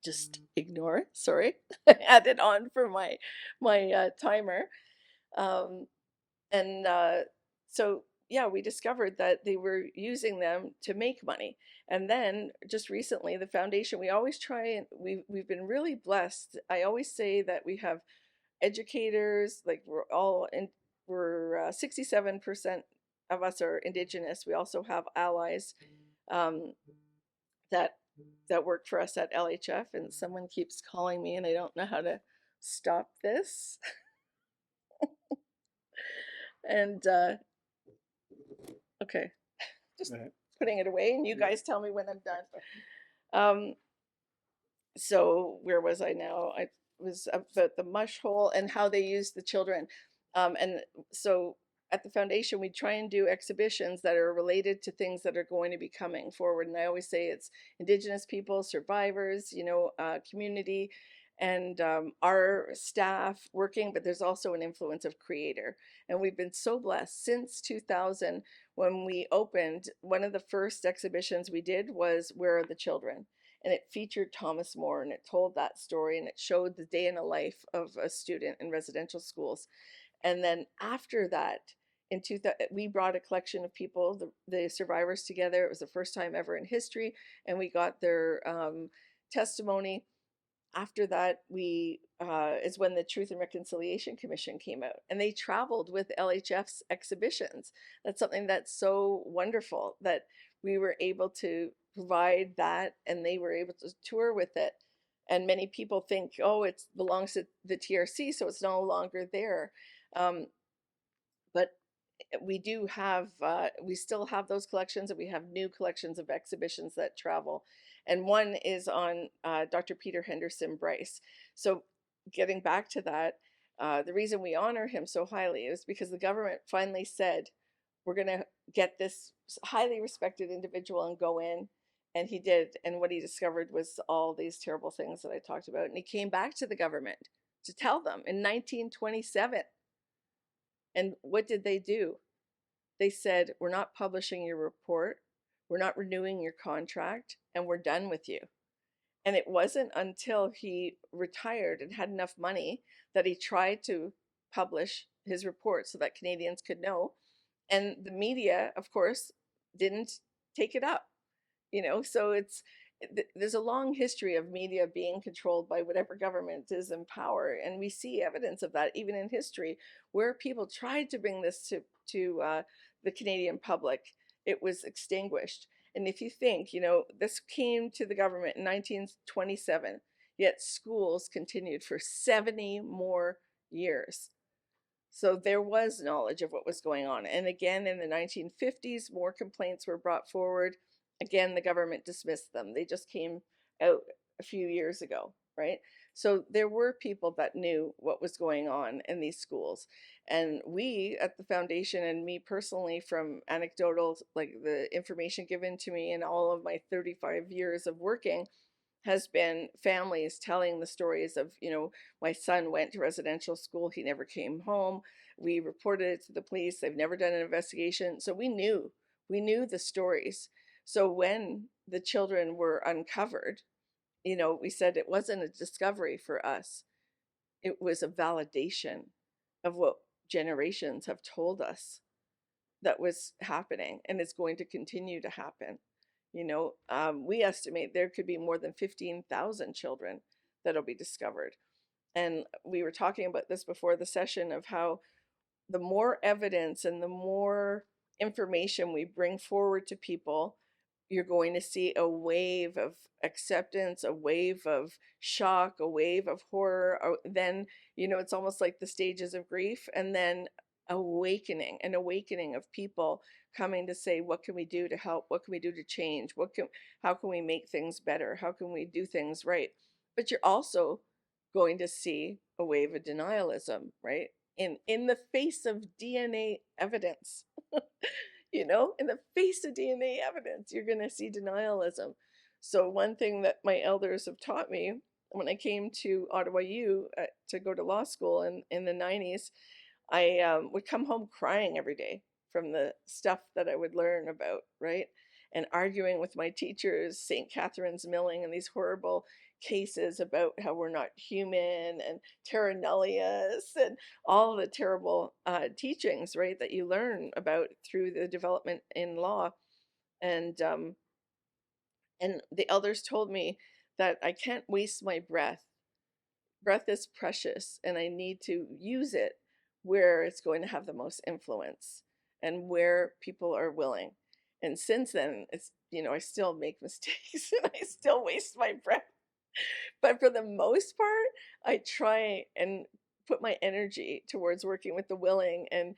Just ignore it. Sorry, I had it on for my timer. Um, and so yeah, we discovered that they were using them to make money. And then just recently, the foundation, we always try, and we've been really blessed. I always say that we have educators, like we're 67% of us are Indigenous. We also have allies um, that work for us at LHF, and someone keeps calling me and I don't know how to stop this. And okay, just putting it away, and you guys tell me when I'm done. So where was I now? I was about the mush hole and how they use the children. And so at the foundation, we try and do exhibitions that are related to things that are going to be coming forward. And I always say it's Indigenous people, survivors, community, and our staff working, but there's also an influence of creator. And we've been so blessed since 2000, when we opened. One of the first exhibitions we did was Where Are the Children? And it featured Thomas More, and it told that story, and it showed the day in the life of a student in residential schools. And then after that, we brought a collection of people, the survivors, together. It was the first time ever in history, and we got their testimony. After that, we is when the Truth and Reconciliation Commission came out, and they traveled with LHF's exhibitions. That's something that's so wonderful, that we were able to provide that, and they were able to tour with it. And many people think, oh, it belongs to the TRC, so it's no longer there. But we still have those collections, and we have new collections of exhibitions that travel. And one is on Dr. Peter Henderson Bryce. So getting back to that, the reason we honor him so highly is because the government finally said, we're going to get this highly respected individual and go in. And he did. And what he discovered was all these terrible things that I talked about. And he came back to the government to tell them in 1927. And what did they do? They said, we're not publishing your report, we're not renewing your contract, and we're done with you. And it wasn't until he retired and had enough money that he tried to publish his report so that Canadians could know. And the media, of course, didn't take it up. So there's a long history of media being controlled by whatever government is in power, and we see evidence of that even in history, where people tried to bring this to the Canadian public. It was extinguished. And if you think, you know, this came to the government in 1927, yet schools continued for 70 more years. So there was knowledge of what was going on. And again, in the 1950s, more complaints were brought forward. Again, the government dismissed them. They just came out a few years ago, right? So there were people that knew what was going on in these schools. And we at the foundation, and me personally, from anecdotal, like the information given to me in all of my 35 years of working, has been families telling the stories of, you know, my son went to residential school, he never came home. We reported it to the police, they've never done an investigation. So we knew the stories. So when the children were uncovered, you know, we said it wasn't a discovery for us, it was a validation of what generations have told us that was happening and is going to continue to happen. You know, we estimate there could be more than 15,000 children that'll be discovered. And we were talking about this before the session of how the more evidence and the more information we bring forward to people, you're going to see a wave of acceptance, a wave of shock, a wave of horror. Then, you know, it's almost like the stages of grief, and then an awakening of people coming to say, what can we do to help? What can we do to change? How can we make things better? How can we do things right? But you're also going to see a wave of denialism, right? In the face of DNA evidence. You know, in the face of DNA evidence, you're going to see denialism. So one thing that my elders have taught me when I came to Ottawa U to go to law school in the 90s, I would come home crying every day from the stuff that I would learn about, right? And arguing with my teachers, St. Catherine's Milling, and these horrible cases about how we're not human, and terra nullius, and all the terrible teachings, right, that you learn about through the development in law. And the elders told me that I can't waste my breath. Breath is precious, and I need to use it where it's going to have the most influence and where people are willing. And since then, it's, you know, I still make mistakes and I still waste my breath. But for the most part, I try and put my energy towards working with the willing, and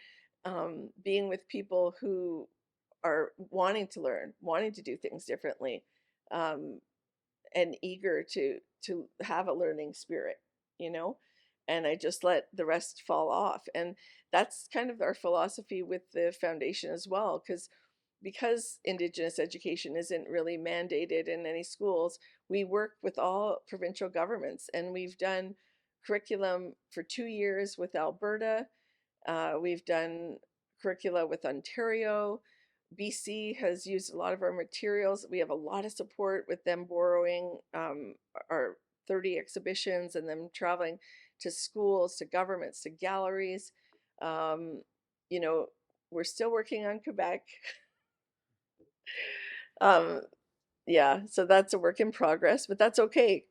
being with people who are wanting to learn, wanting to do things differently, um, and eager to have a learning spirit, you know. And I just let the rest fall off. And that's kind of our philosophy with the foundation as well, because Indigenous education isn't really mandated in any schools, we work with all provincial governments, and we've done curriculum for 2 years with Alberta. We've done curricula with Ontario. BC has used a lot of our materials. We have a lot of support with them borrowing our 30 exhibitions and them traveling to schools, to governments, to galleries. You know, we're still working on Quebec. Um, yeah, so that's a work in progress, but that's okay.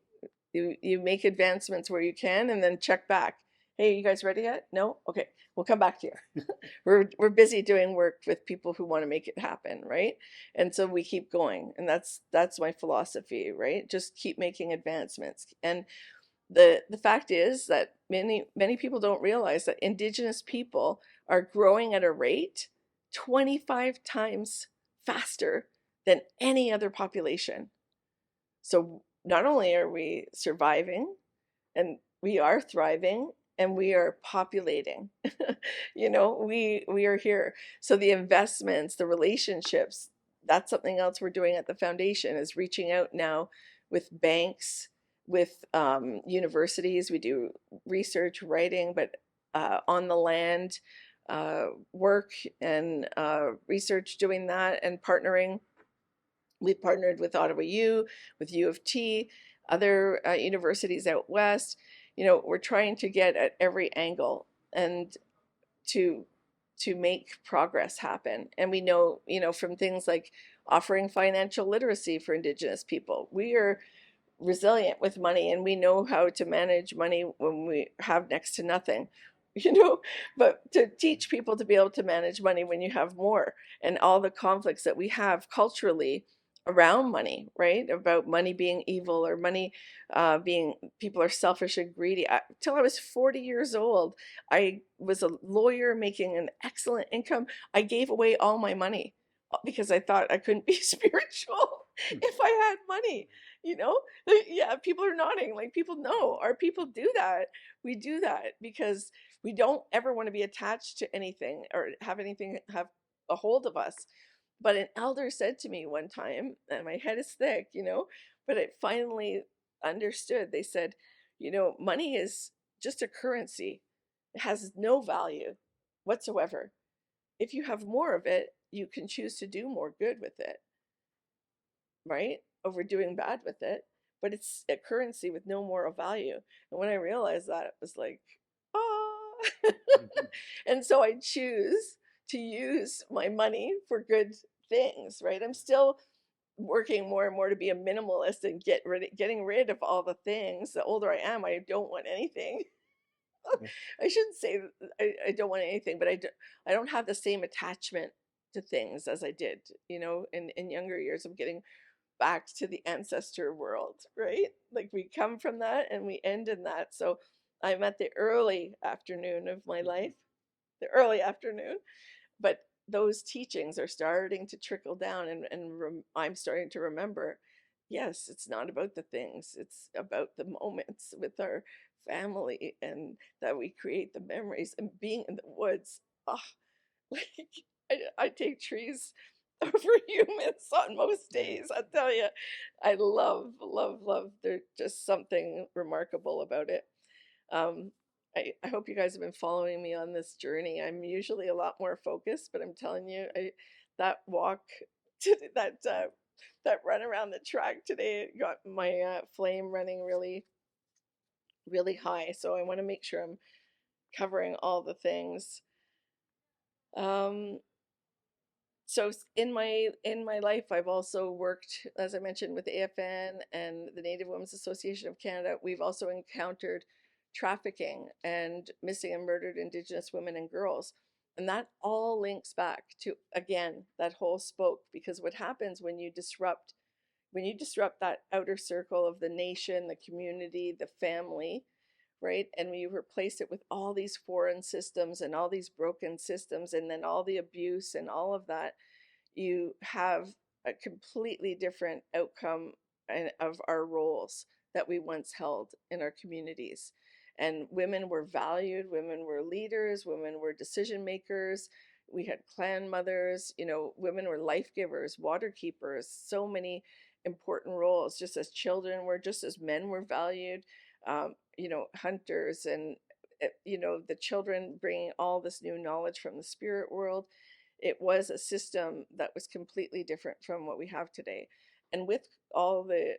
You make advancements where you can, and then check back. Hey, you guys ready yet? No? Okay, we'll come back to you. We're busy doing work with people who want to make it happen, right? And so we keep going, and that's my philosophy, right? Just keep making advancements. And the fact is that many people don't realize that Indigenous people are growing at a rate 25 times faster than any other population. So not only are we surviving, and we are thriving, and we are populating. You know, we are here. So the investments, the relationships, that's something else we're doing at the foundation, is reaching out now with banks, with universities. We do research, writing, but on the land work and research, doing that and partnering. We've partnered with Ottawa U, with U of T, other universities out west. You know, we're trying to get at every angle and to make progress happen. And we know, you know, from things like offering financial literacy for Indigenous people, we are resilient with money, and we know how to manage money when we have next to nothing. you know, but to teach people to be able to manage money when you have more, and all the conflicts that we have culturally around money, right? About money being evil, or money being, people are selfish and greedy. Till I was 40 years old, I was a lawyer making an excellent income. I gave away all my money because I thought I couldn't be spiritual if I had money, you know? Yeah, people are nodding. Like, people know. Our people do that. We do that because we don't ever want to be attached to anything or have anything have a hold of us. But an elder said to me one time, and my head is thick, you know, but I finally understood. They said, you know, money is just a currency. It has no value whatsoever. If you have more of it, you can choose to do more good with it, right? Over doing bad with it. But it's a currency with no moral value. And when I realized that, it was like, oh. And so I choose to use my money for good things, right? I'm still working more and more to be a minimalist and getting rid of all the things. The older I am, I don't want anything. I shouldn't say I don't want anything, but I don't have the same attachment to things as I did, you know, in younger years of getting back to the ancestor world, right? Like, we come from that and we end in that. So I'm at the early afternoon of my life, the early afternoon, but those teachings are starting to trickle down, and I'm starting to remember, yes, it's not about the things, it's about the moments with our family, and that we create the memories, and being in the woods. Oh, like, I take trees over humans on most days. I tell you, I love, love, love. There's just something remarkable about it. Um, I hope you guys have been following me on this journey. I'm usually a lot more focused, but I'm telling you, that walk to that run around the track today got my flame running really, really high. So I want to make sure I'm covering all the things. Um, so in my life, I've also worked, as I mentioned, with AFN and the Native Women's Association of Canada. We've also encountered trafficking and missing and murdered Indigenous women and girls, and that all links back to, again, that whole spoke. Because what happens when you disrupt that outer circle of the nation, the community, the family, right? And we replace it with all these foreign systems and all these broken systems, and then all the abuse and all of that, you have a completely different outcome of our roles that we once held in our communities. And women were valued, women were leaders, women were decision makers. We had clan mothers, you know, women were life givers, water keepers, so many important roles, just as children were, just as men were valued, you know, hunters, and, you know, the children bringing all this new knowledge from the spirit world. It was a system that was completely different from what we have today. And with all the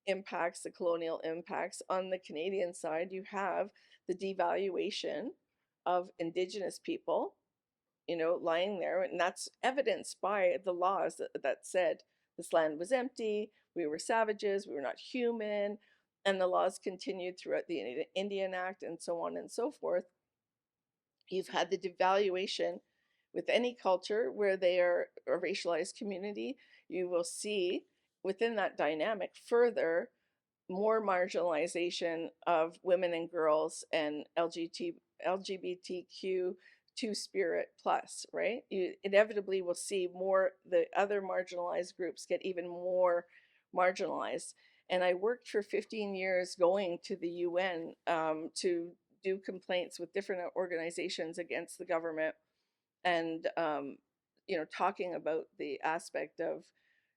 impacts, the colonial impacts on the Canadian side, you have the devaluation of Indigenous people, you know, lying there. And that's evidenced by the laws that said this land was empty, we were savages, we were not human. And the laws continued throughout the Indian Act and so on and so forth. You've had the devaluation with any culture where they are a racialized community. You will see within that dynamic further more marginalization of women and girls and LGBTQ two spirit plus, right? You inevitably will see more, the other marginalized groups get even more marginalized. And I worked for 15 years going to the UN to do complaints with different organizations against the government, and you know, talking about the aspect of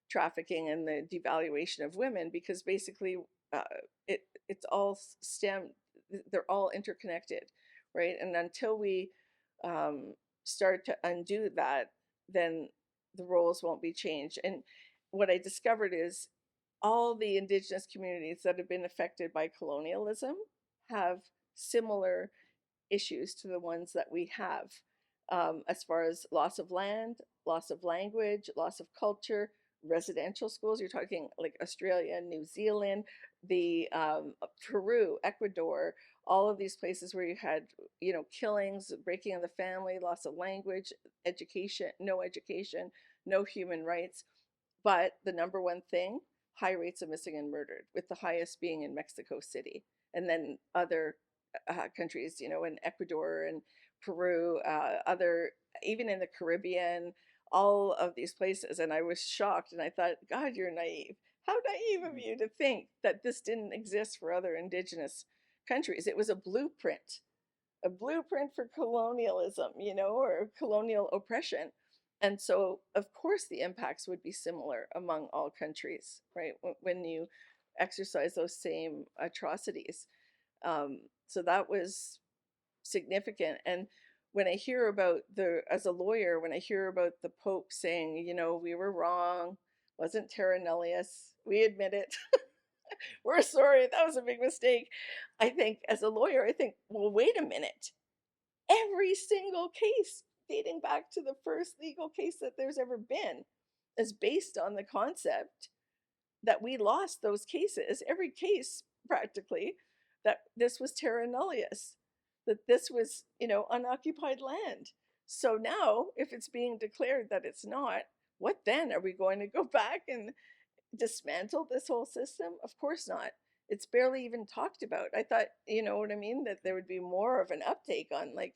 trafficking and the devaluation of women, because basically uh, it's all stem, they're all interconnected, right? And until we um, start to undo that, then the roles won't be changed. And what I discovered is all the Indigenous communities that have been affected by colonialism have similar issues to the ones that we have, as far as loss of land, loss of language, loss of culture, residential schools. You're talking like Australia, New Zealand, the Peru, Ecuador, all of these places where you had, killings, breaking of the family, loss of language, education, no human rights. But the number one thing, high rates of missing and murdered, with the highest being in Mexico City, and then other countries, in Ecuador and Peru, even in the Caribbean, all of these places. And I was shocked, and I thought, God, you're naive. How naive of you to think that this didn't exist for other Indigenous countries. It was a blueprint for colonialism, or colonial oppression. And so, of course, the impacts would be similar among all countries, right? When you exercise those same atrocities. So that was significant. And when I hear about as a lawyer, when I hear about the Pope saying, we were wrong, wasn't terra nullius, we admit it, we're sorry, that was a big mistake. I think, as a lawyer, well, wait a minute. Every single case dating back to the first legal case that there's ever been is based on the concept that we lost those cases, every case practically, that this was terra nullius, that this was, unoccupied land. So now, if it's being declared that it's not, what then? Are we going to go back and dismantle this whole system? Of course not. It's barely even talked about. I thought, you know what I mean, that there would be more of an uptake on, like,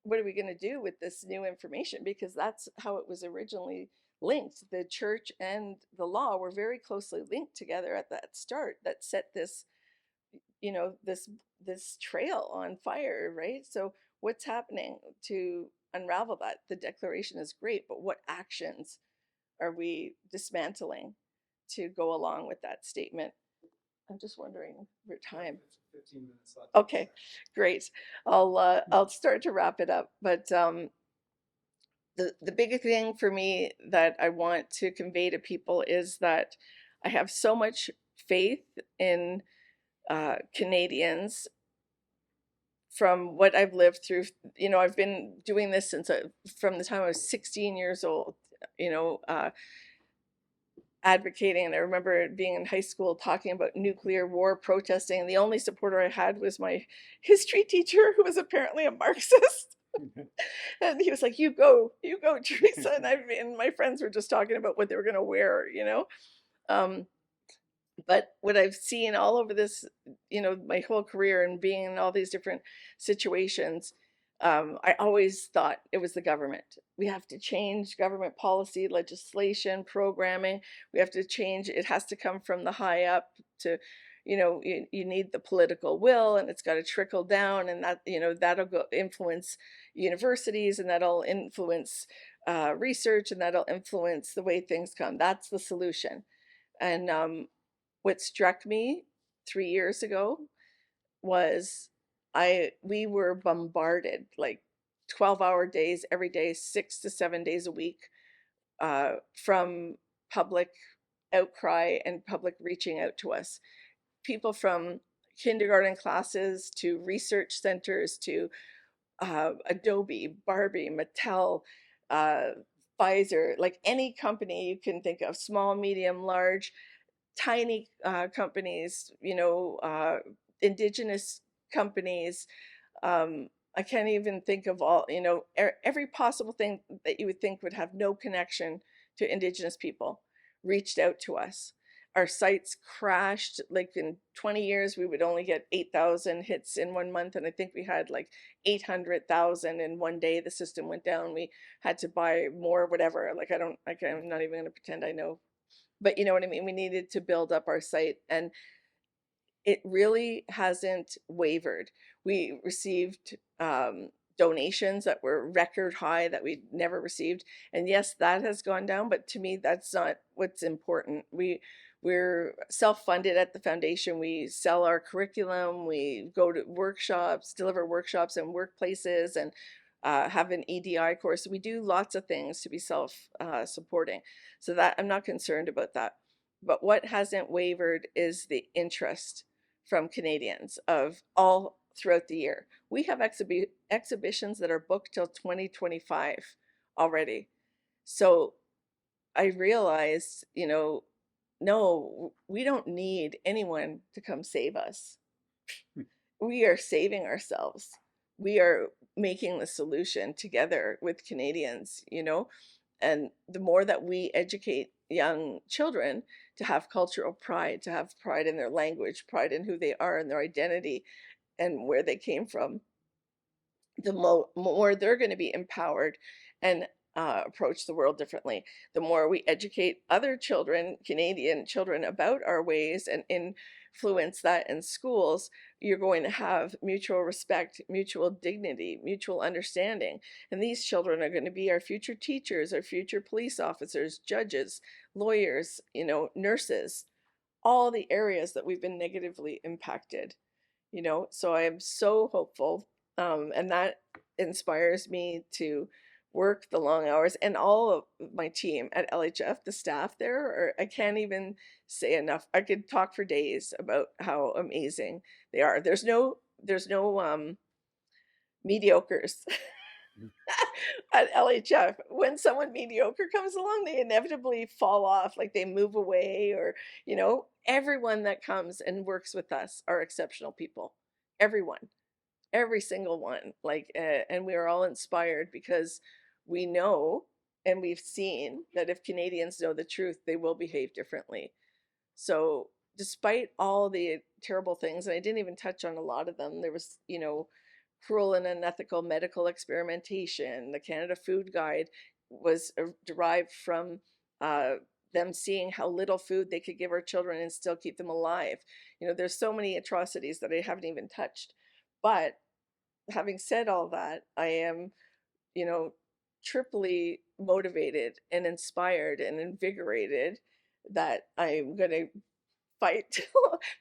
what are we going to do with this new information? Because that's how it was originally linked. The church and the law were very closely linked together at that start, that set this, this trail on fire, right? So what's happening to unravel that? The declaration is great, but what actions are we dismantling to go along with that statement? I'm just wondering your time. 15 minutes left. Okay, great. I'll start to wrap it up, but the big thing for me that I want to convey to people is that I have so much faith in Canadians from what I've lived through. I've been doing this from the time I was 16 years old. Advocating, and I remember being in high school talking about nuclear war, protesting, and the only supporter I had was my history teacher, who was apparently a Marxist. And he was like, you go Teresa. And my friends were just talking about what they were going to wear, but what I've seen all over this, my whole career, and being in all these different situations, I always thought it was the government. We have to change government policy, legislation, programming. We have to change. It has to come from the high up to, you need the political will, and it's got to trickle down, and that, that'll go influence universities, and that'll influence research, and that'll influence the way things come. That's the solution. And what struck me 3 years ago was we were bombarded, like 12-hour days every day, 6 to 7 days a week, from public outcry and public reaching out to us. People from kindergarten classes to research centers to Adobe, Barbie, Mattel, Pfizer, like any company you can think of, small, medium, large, tiny companies, Indigenous companies. I can't even think of all, every possible thing that you would think would have no connection to Indigenous people reached out to us. Our sites crashed. Like, in 20 years, we would only get 8,000 hits in 1 month. And I think we had like 800,000 in one day. The system went down. We had to buy more, whatever. Like, I'm not even going to pretend I know. But you know what I mean? We needed to build up our site, and it really hasn't wavered. We received donations that were record high that we'd never received. And yes, that has gone down, but to me, that's not what's important. We're self-funded at the foundation. We sell our curriculum. We go to workshops, deliver workshops in workplaces, and have an EDI course. We do lots of things to be self-supporting. So that I'm not concerned about that. But what hasn't wavered is the interest from Canadians of all throughout the year. We have exhibitions that are booked till 2025 already. So I realized, no, we don't need anyone to come save us. we are saving ourselves. We are making the solution together with Canadians, you know, and the more that we educate young children to have cultural pride, to have pride in their language, pride in who they are and their identity and where they came from, the more they're going to be empowered and approach the world differently. The more we educate other children, Canadian children, about our ways and influence that in schools, you're going to have mutual respect, mutual dignity, mutual understanding. And these children are going to be our future teachers, our future police officers, judges, lawyers, you know, nurses, all the areas that we've been negatively impacted, you know. So I am so hopeful, and that inspires me to work the long hours, and all of my team at LHF, the staff there, or I can't even say enough. I could talk for days about how amazing they are. There's no mediocres at LHF. When someone mediocre comes along, they inevitably fall off, like they move away, or, you know, everyone that comes and works with us are exceptional people. Everyone, every single one. Like, and we are all inspired because we know and we've seen that if Canadians know the truth, they will behave differently. So, despite all the terrible things, and I didn't even touch on a lot of them, there was, you know, cruel and unethical medical experimentation. The Canada Food Guide was derived from them seeing how little food they could give our children and still keep them alive. You know, there's so many atrocities that I haven't even touched. But having said all that, I am, you know, triply motivated and inspired and invigorated that I'm going to fight,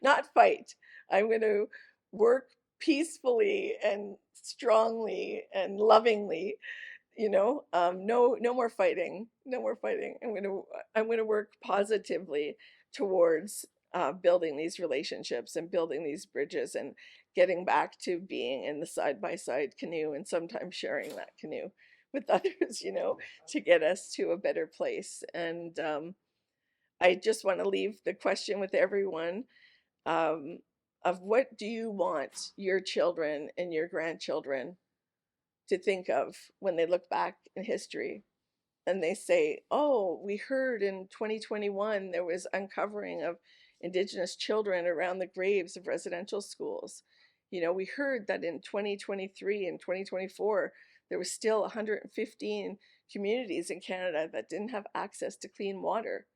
not fight. I'm going to work peacefully and strongly and lovingly, you know. No more fighting, no more fighting. I'm going to work positively towards building these relationships and building these bridges and getting back to being in the side by side canoe, and sometimes sharing that canoe with others, you know, to get us to a better place. And I just want to leave the question with everyone, um, of what do you want your children and your grandchildren to think of when they look back in history and they say, oh, we heard in 2021 there was uncovering of Indigenous children around the graves of residential schools. You know, we heard that in 2023 and 2024 there was still 115 communities in Canada that didn't have access to clean water.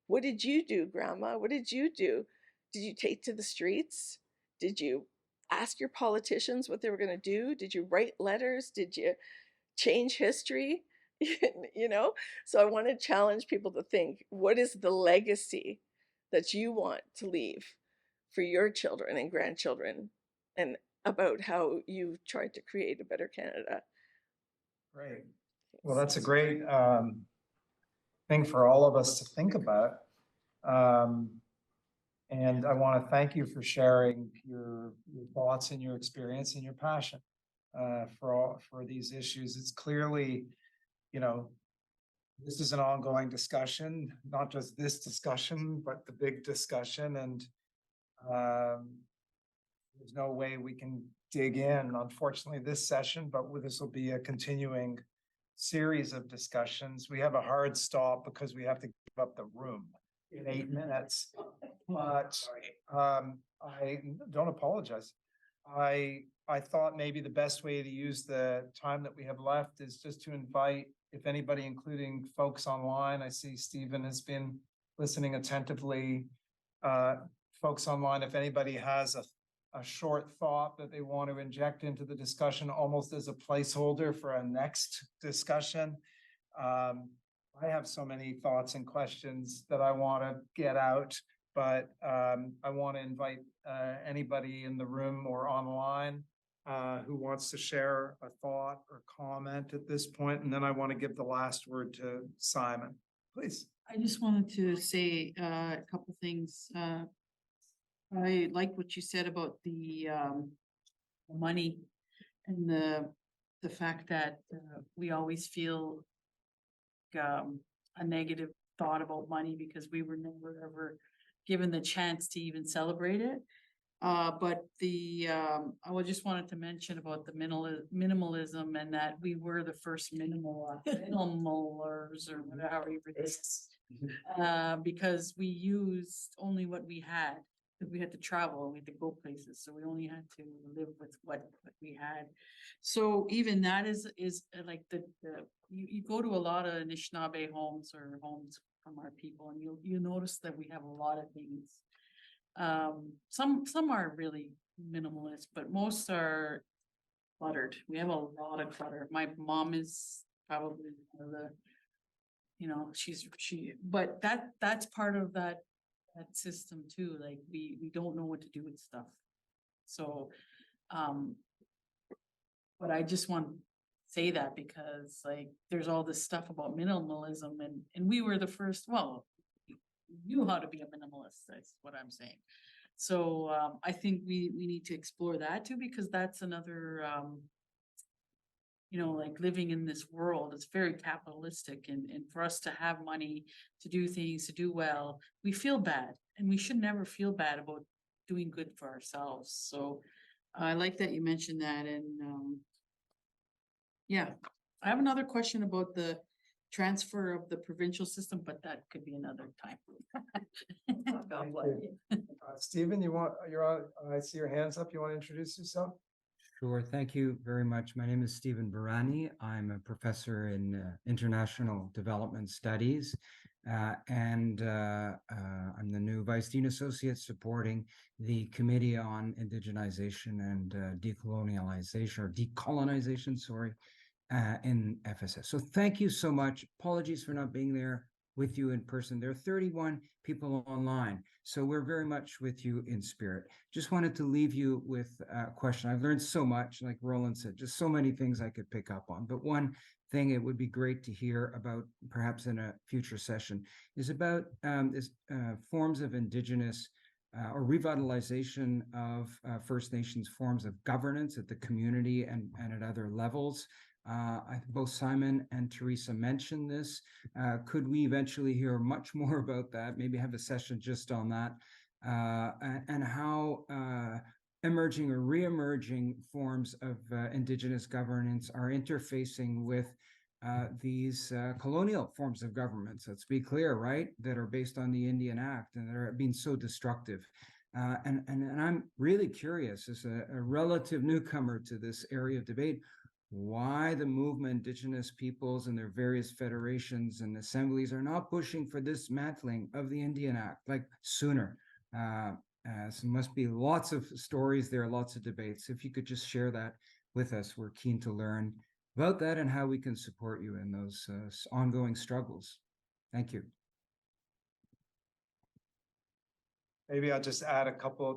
What did you do, Grandma? What did you do? Did you take to the streets? Did you ask your politicians what they were going to do? Did you write letters? Did you change history? You know? So I want to challenge people to think, what is the legacy that you want to leave for your children and grandchildren, and about how you tried to create a better Canada? Great. Well, that's a great thing for all of us to think about. And I want to thank you for sharing your thoughts and your experience and your passion for these issues. It's clearly, you know, this is an ongoing discussion, not just this discussion, but the big discussion. And there's no way we can dig in, unfortunately, this session, but this will be a continuing series of discussions. We have a hard stop because we have to give up the room in 8 minutes. But I don't apologize. I thought maybe the best way to use the time that we have left is just to invite, if anybody, including folks online, I see Stephen has been listening attentively. Folks online, if anybody has a short thought that they want to inject into the discussion, almost as a placeholder for a next discussion. I have so many thoughts and questions that I want to get out, but I want to invite anybody in the room or online who wants to share a thought or comment at this point, and then I want to give the last word to Simon. Please. I just wanted to say a couple things. I like what you said about the money and the fact that we always feel a negative thought about money because we were never ever given the chance to even celebrate it. But I just wanted to mention about the minimalism and that we were the first minimalers or whatever it is. Because we used only what we had, because we had to travel and we had to go places, so we only had to live with what we had. So even that is like you go to a lot of Anishinaabe homes or homes from our people, and you notice that we have a lot of things. Some are really minimalist, but most are cluttered. We have a lot of clutter. My mom is probably one of the, but that's part of that system too. Like we don't know what to do with stuff. So, but I just want to say that because like there's all this stuff about minimalism and we were the first, well, we knew how to be a minimalist. That's what I'm saying. So I think we need to explore that too, because that's another, like living in this world, it's very capitalistic, and for us to have money, to do things, to do well, we feel bad, and we should never feel bad about doing good for ourselves. So I like that you mentioned that. And yeah, I have another question about the transfer of the provincial system, but that could be another time. God bless you. Stephen, you're on, I see your hands up. You want to introduce yourself? Sure. Thank you very much. My name is Stephen Barani. I'm a professor in international development studies, and I'm the new Vice Dean Associate supporting the Committee on Indigenization and Decolonization, sorry, in FSS. So thank you so much. Apologies for not being there with you in person. There are 31 people online, so we're very much with you in spirit. Just wanted to leave you with a question. I've learned so much, like Roland said, just so many things I could pick up on. But one thing it would be great to hear about, perhaps in a future session, is about forms of Indigenous or revitalization of First Nations forms of governance at the community and at other levels. Both Simon and Teresa mentioned this. Could we eventually hear much more about that? Maybe have a session just on that, and how emerging or re-emerging forms of Indigenous governance are interfacing with these colonial forms of governments, let's be clear, right, that are based on the Indian Act and that are being so destructive. And I'm really curious, as a relative newcomer to this area of debate, why the movement, Indigenous peoples and their various federations and assemblies are not pushing for dismantling of the Indian Act, like sooner. So must be lots of stories there, lots of debates. If you could just share that with us, we're keen to learn about that and how we can support you in those ongoing struggles. Thank you. Maybe I'll just add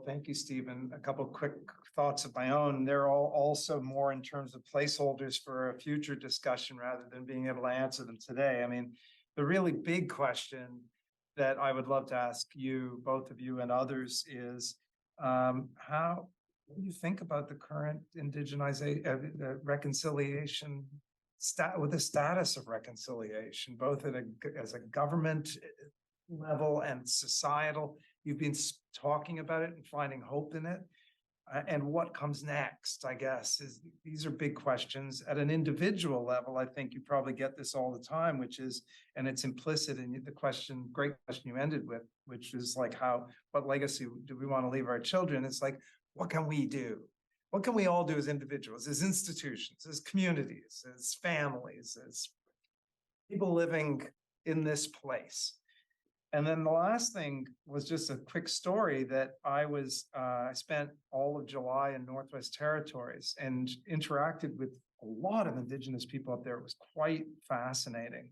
thank you, Stephen, a couple of quick thoughts of my own. They're all also more in terms of placeholders for a future discussion rather than being able to answer them today. I mean, the really big question that I would love to ask you, both of you and others, is what do you think about the current indigenization, the reconciliation, with the status of reconciliation, both as a government level and societal? You've been talking about it and finding hope in it. And what comes next, I guess, these are big questions. At an individual level, I think you probably get this all the time, and it's implicit in the question, great question you ended with, which is like, what legacy do we want to leave our children? It's like, what can we do? What can we all do as individuals, as institutions, as communities, as families, as people living in this place? And then the last thing was just a quick story that I spent all of July in Northwest Territories and interacted with a lot of Indigenous people up there. It was quite fascinating.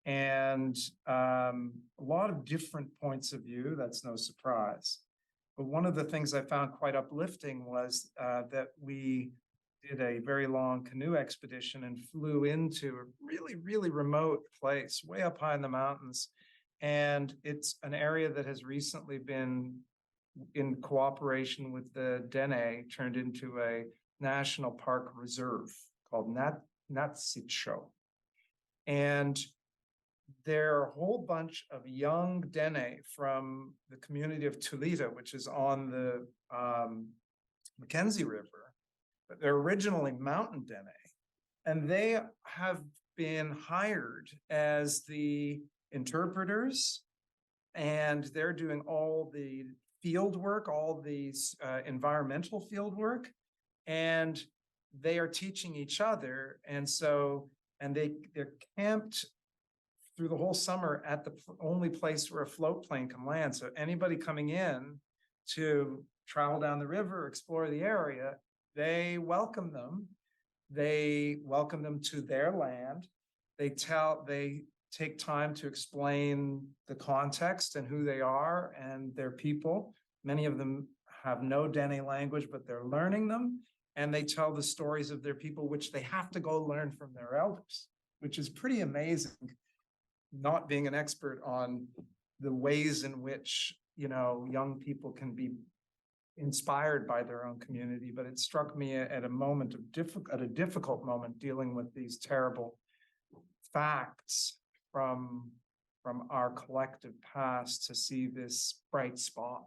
And a lot of different points of view, that's no surprise. But one of the things I found quite uplifting was that we did a very long canoe expedition and flew into a really, really remote place, way up high in the mountains. And it's an area that has recently been, in cooperation with the Dene, turned into a national park reserve called Natsitcho. And there are a whole bunch of young Dene from the community of Tulita, which is on the Mackenzie River, but they're originally mountain Dene. And they have been hired as the interpreters, and they're doing all the field work, all these environmental field work, and they are teaching each other. And so, and they're camped through the whole summer at the only place where a float plane can land. So anybody coming in to travel down the river, explore the area, they welcome them. They welcome them to their land. They take time to explain the context and who they are and their people. Many of them have no Dene language, but they're learning them. And they tell the stories of their people, which they have to go learn from their elders, which is pretty amazing. Not being an expert on the ways in which, you know, young people can be inspired by their own community, but it struck me at a moment of difficult moment dealing with these terrible facts from our collective past to see this bright spot.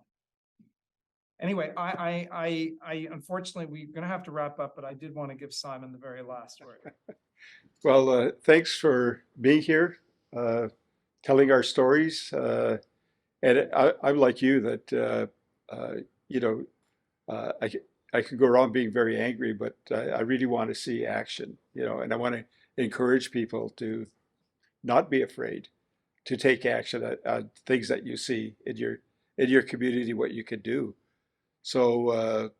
Anyway, I unfortunately, we're going to have to wrap up, but I did want to give Simon the very last word. Well, thanks for being here, telling our stories. And I'm like you that, you know, I could go around being very angry, but I really want to see action, you know, and I want to encourage people to not be afraid to take action at things that you see in your community, what you can do. So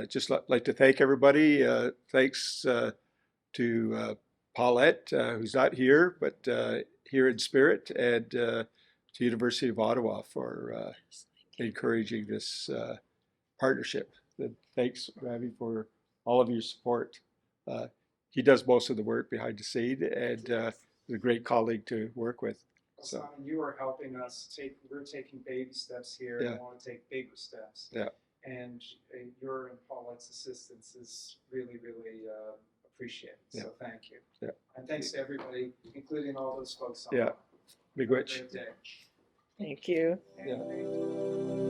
just like to thank everybody. Thanks to Paulette, who's not here, but here in spirit, and to University of Ottawa for encouraging this partnership. And thanks, Ravi, for all of your support. He does most of the work behind the scene, and is a great colleague to work with. So Simon, you are helping us we're taking baby steps here, and I want to take bigger steps. Yeah. And your and Paulette's assistance is really, really appreciated. Yeah. So thank you. Yeah. And thanks to everybody, including all those folks. Yeah. Big Have a witch. great day. Thank you. Yeah.